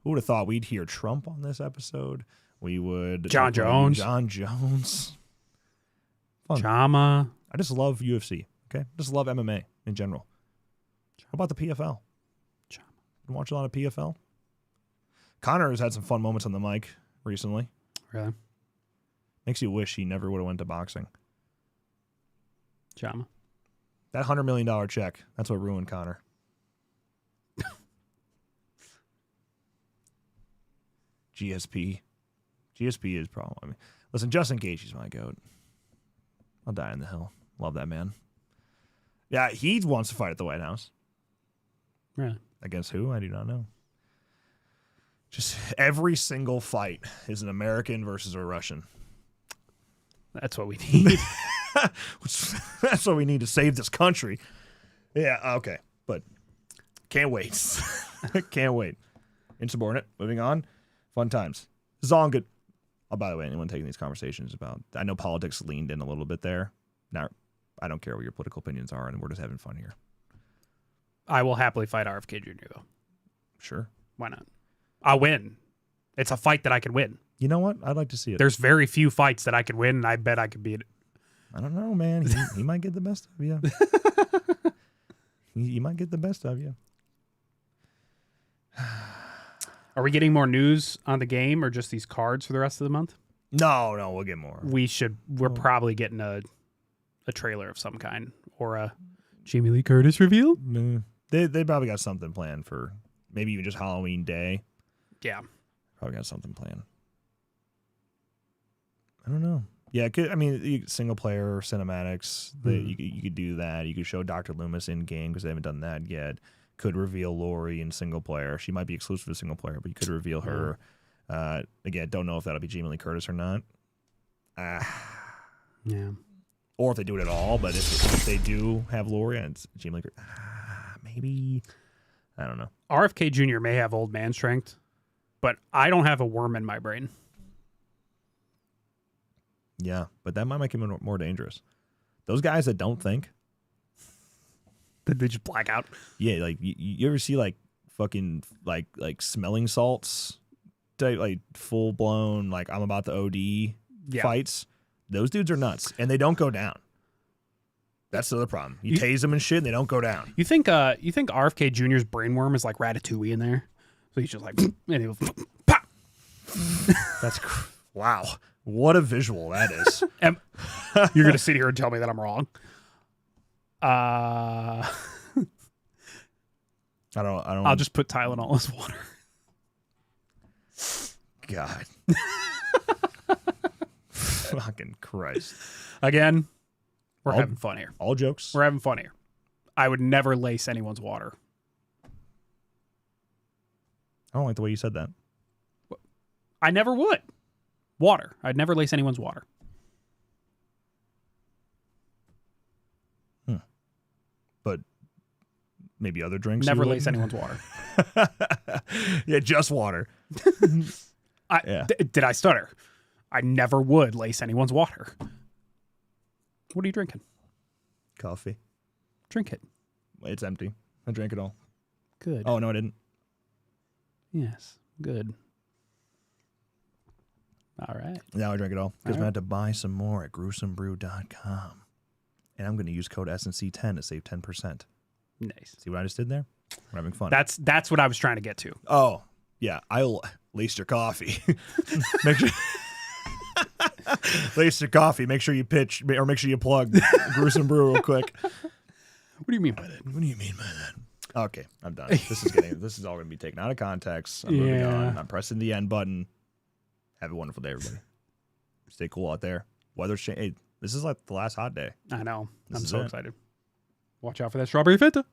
Who would have thought we'd hear Trump on this episode? We would. John Jones. Fun. Chama. I just love UFC. Okay, just love MMA in general. How about the PFL? Been watching a lot of PFL. Connor has had some fun moments on the mic recently. Really? Makes you wish he never would have went to boxing. Chama. That $100 million check, that's what ruined Connor. GSP. GSP is problem. I mean, listen, Justin Gaethje's my goat. I'll die in the hill. Love that man. Yeah, he wants to fight at the White House. Really? Against who? I do not know. Just every single fight is an American versus a Russian. That's what we need. That's what we need to save this country. Yeah, okay. But can't wait. Can't wait. Insubordinate. Moving on. Fun times. This is all good. Oh, by the way, anyone taking these conversations about, I know politics leaned in a little bit there. Now, I don't care what your political opinions are, and we're just having fun here. I will happily fight RFK Jr., though. Sure. Why not? I'll win. It's a fight that I can win. You know what? I'd like to see it. There's very few fights that I can win, and I bet I could beat it. I don't know, man. He might get the best of you. He might get the best of you. Are we getting more news on the game or just these cards for the rest of the month? No, we'll get more. We're probably getting a trailer of some kind or a Jamie Lee Curtis reveal. They probably got something planned for maybe even just Halloween Day. Yeah. Probably got something planned. I don't know. Yeah, single player cinematics. You could do that. You could show Dr. Loomis in game because they haven't done that yet. Could reveal Lori in single player. She might be exclusive to single player, but you could reveal her. Again, don't know if that'll be Jamie Lee Curtis or not. Yeah. Or if they do it at all, but if they do have Lori and it's Jamie Lee Curtis, maybe. I don't know. RFK Jr. may have old man strength, but I don't have a worm in my brain. Yeah, but that might make him more dangerous. Those guys that don't think. They just black out. Yeah, like you ever see like fucking like smelling salts type, like full blown like I'm about to OD fights. Those dudes are nuts and they don't go down. That's the other problem. You tase them and shit and they don't go down. You think RFK Jr.'s brainworm is like Ratatouille in there? So he's just like and he goes pop. That's wow. What a visual that is. You're gonna sit here and tell me that I'm wrong. I don't. I'll just put Tylenol as water. God. Fucking Christ. Again, we're having fun here. All jokes. We're having fun here. I would never lace anyone's water. I don't like the way you said that. I never would. Water. I'd never lace anyone's water. But maybe other drinks. Never lace anyone's water. Yeah, just water. Did I stutter? I never would lace anyone's water. What are you drinking? Coffee. Drink it. It's empty. I drank it all. Good. Oh, no, I didn't. Yes. Good. All right. Now I drank it all. Because I'm All going to have to buy some more at gruesomebrew.com. And I'm going to use code SNC10 to save 10%. Nice. See what I just did there? We're having fun. That's what I was trying to get to. Oh, yeah. I'll lace your coffee. Make sure... Lace your coffee. Make sure you pitch, or make sure you plug Gruesome Brew real quick. What do you mean by that? What do you mean by that? Okay, I'm done. This is all going to be taken out of context. I'm moving on. I'm pressing the end button. Have a wonderful day, everybody. Stay cool out there. Weather's changing. Hey, this is like the last hot day. I know. This I'm is so it. excited. Watch out for that strawberry Fanta.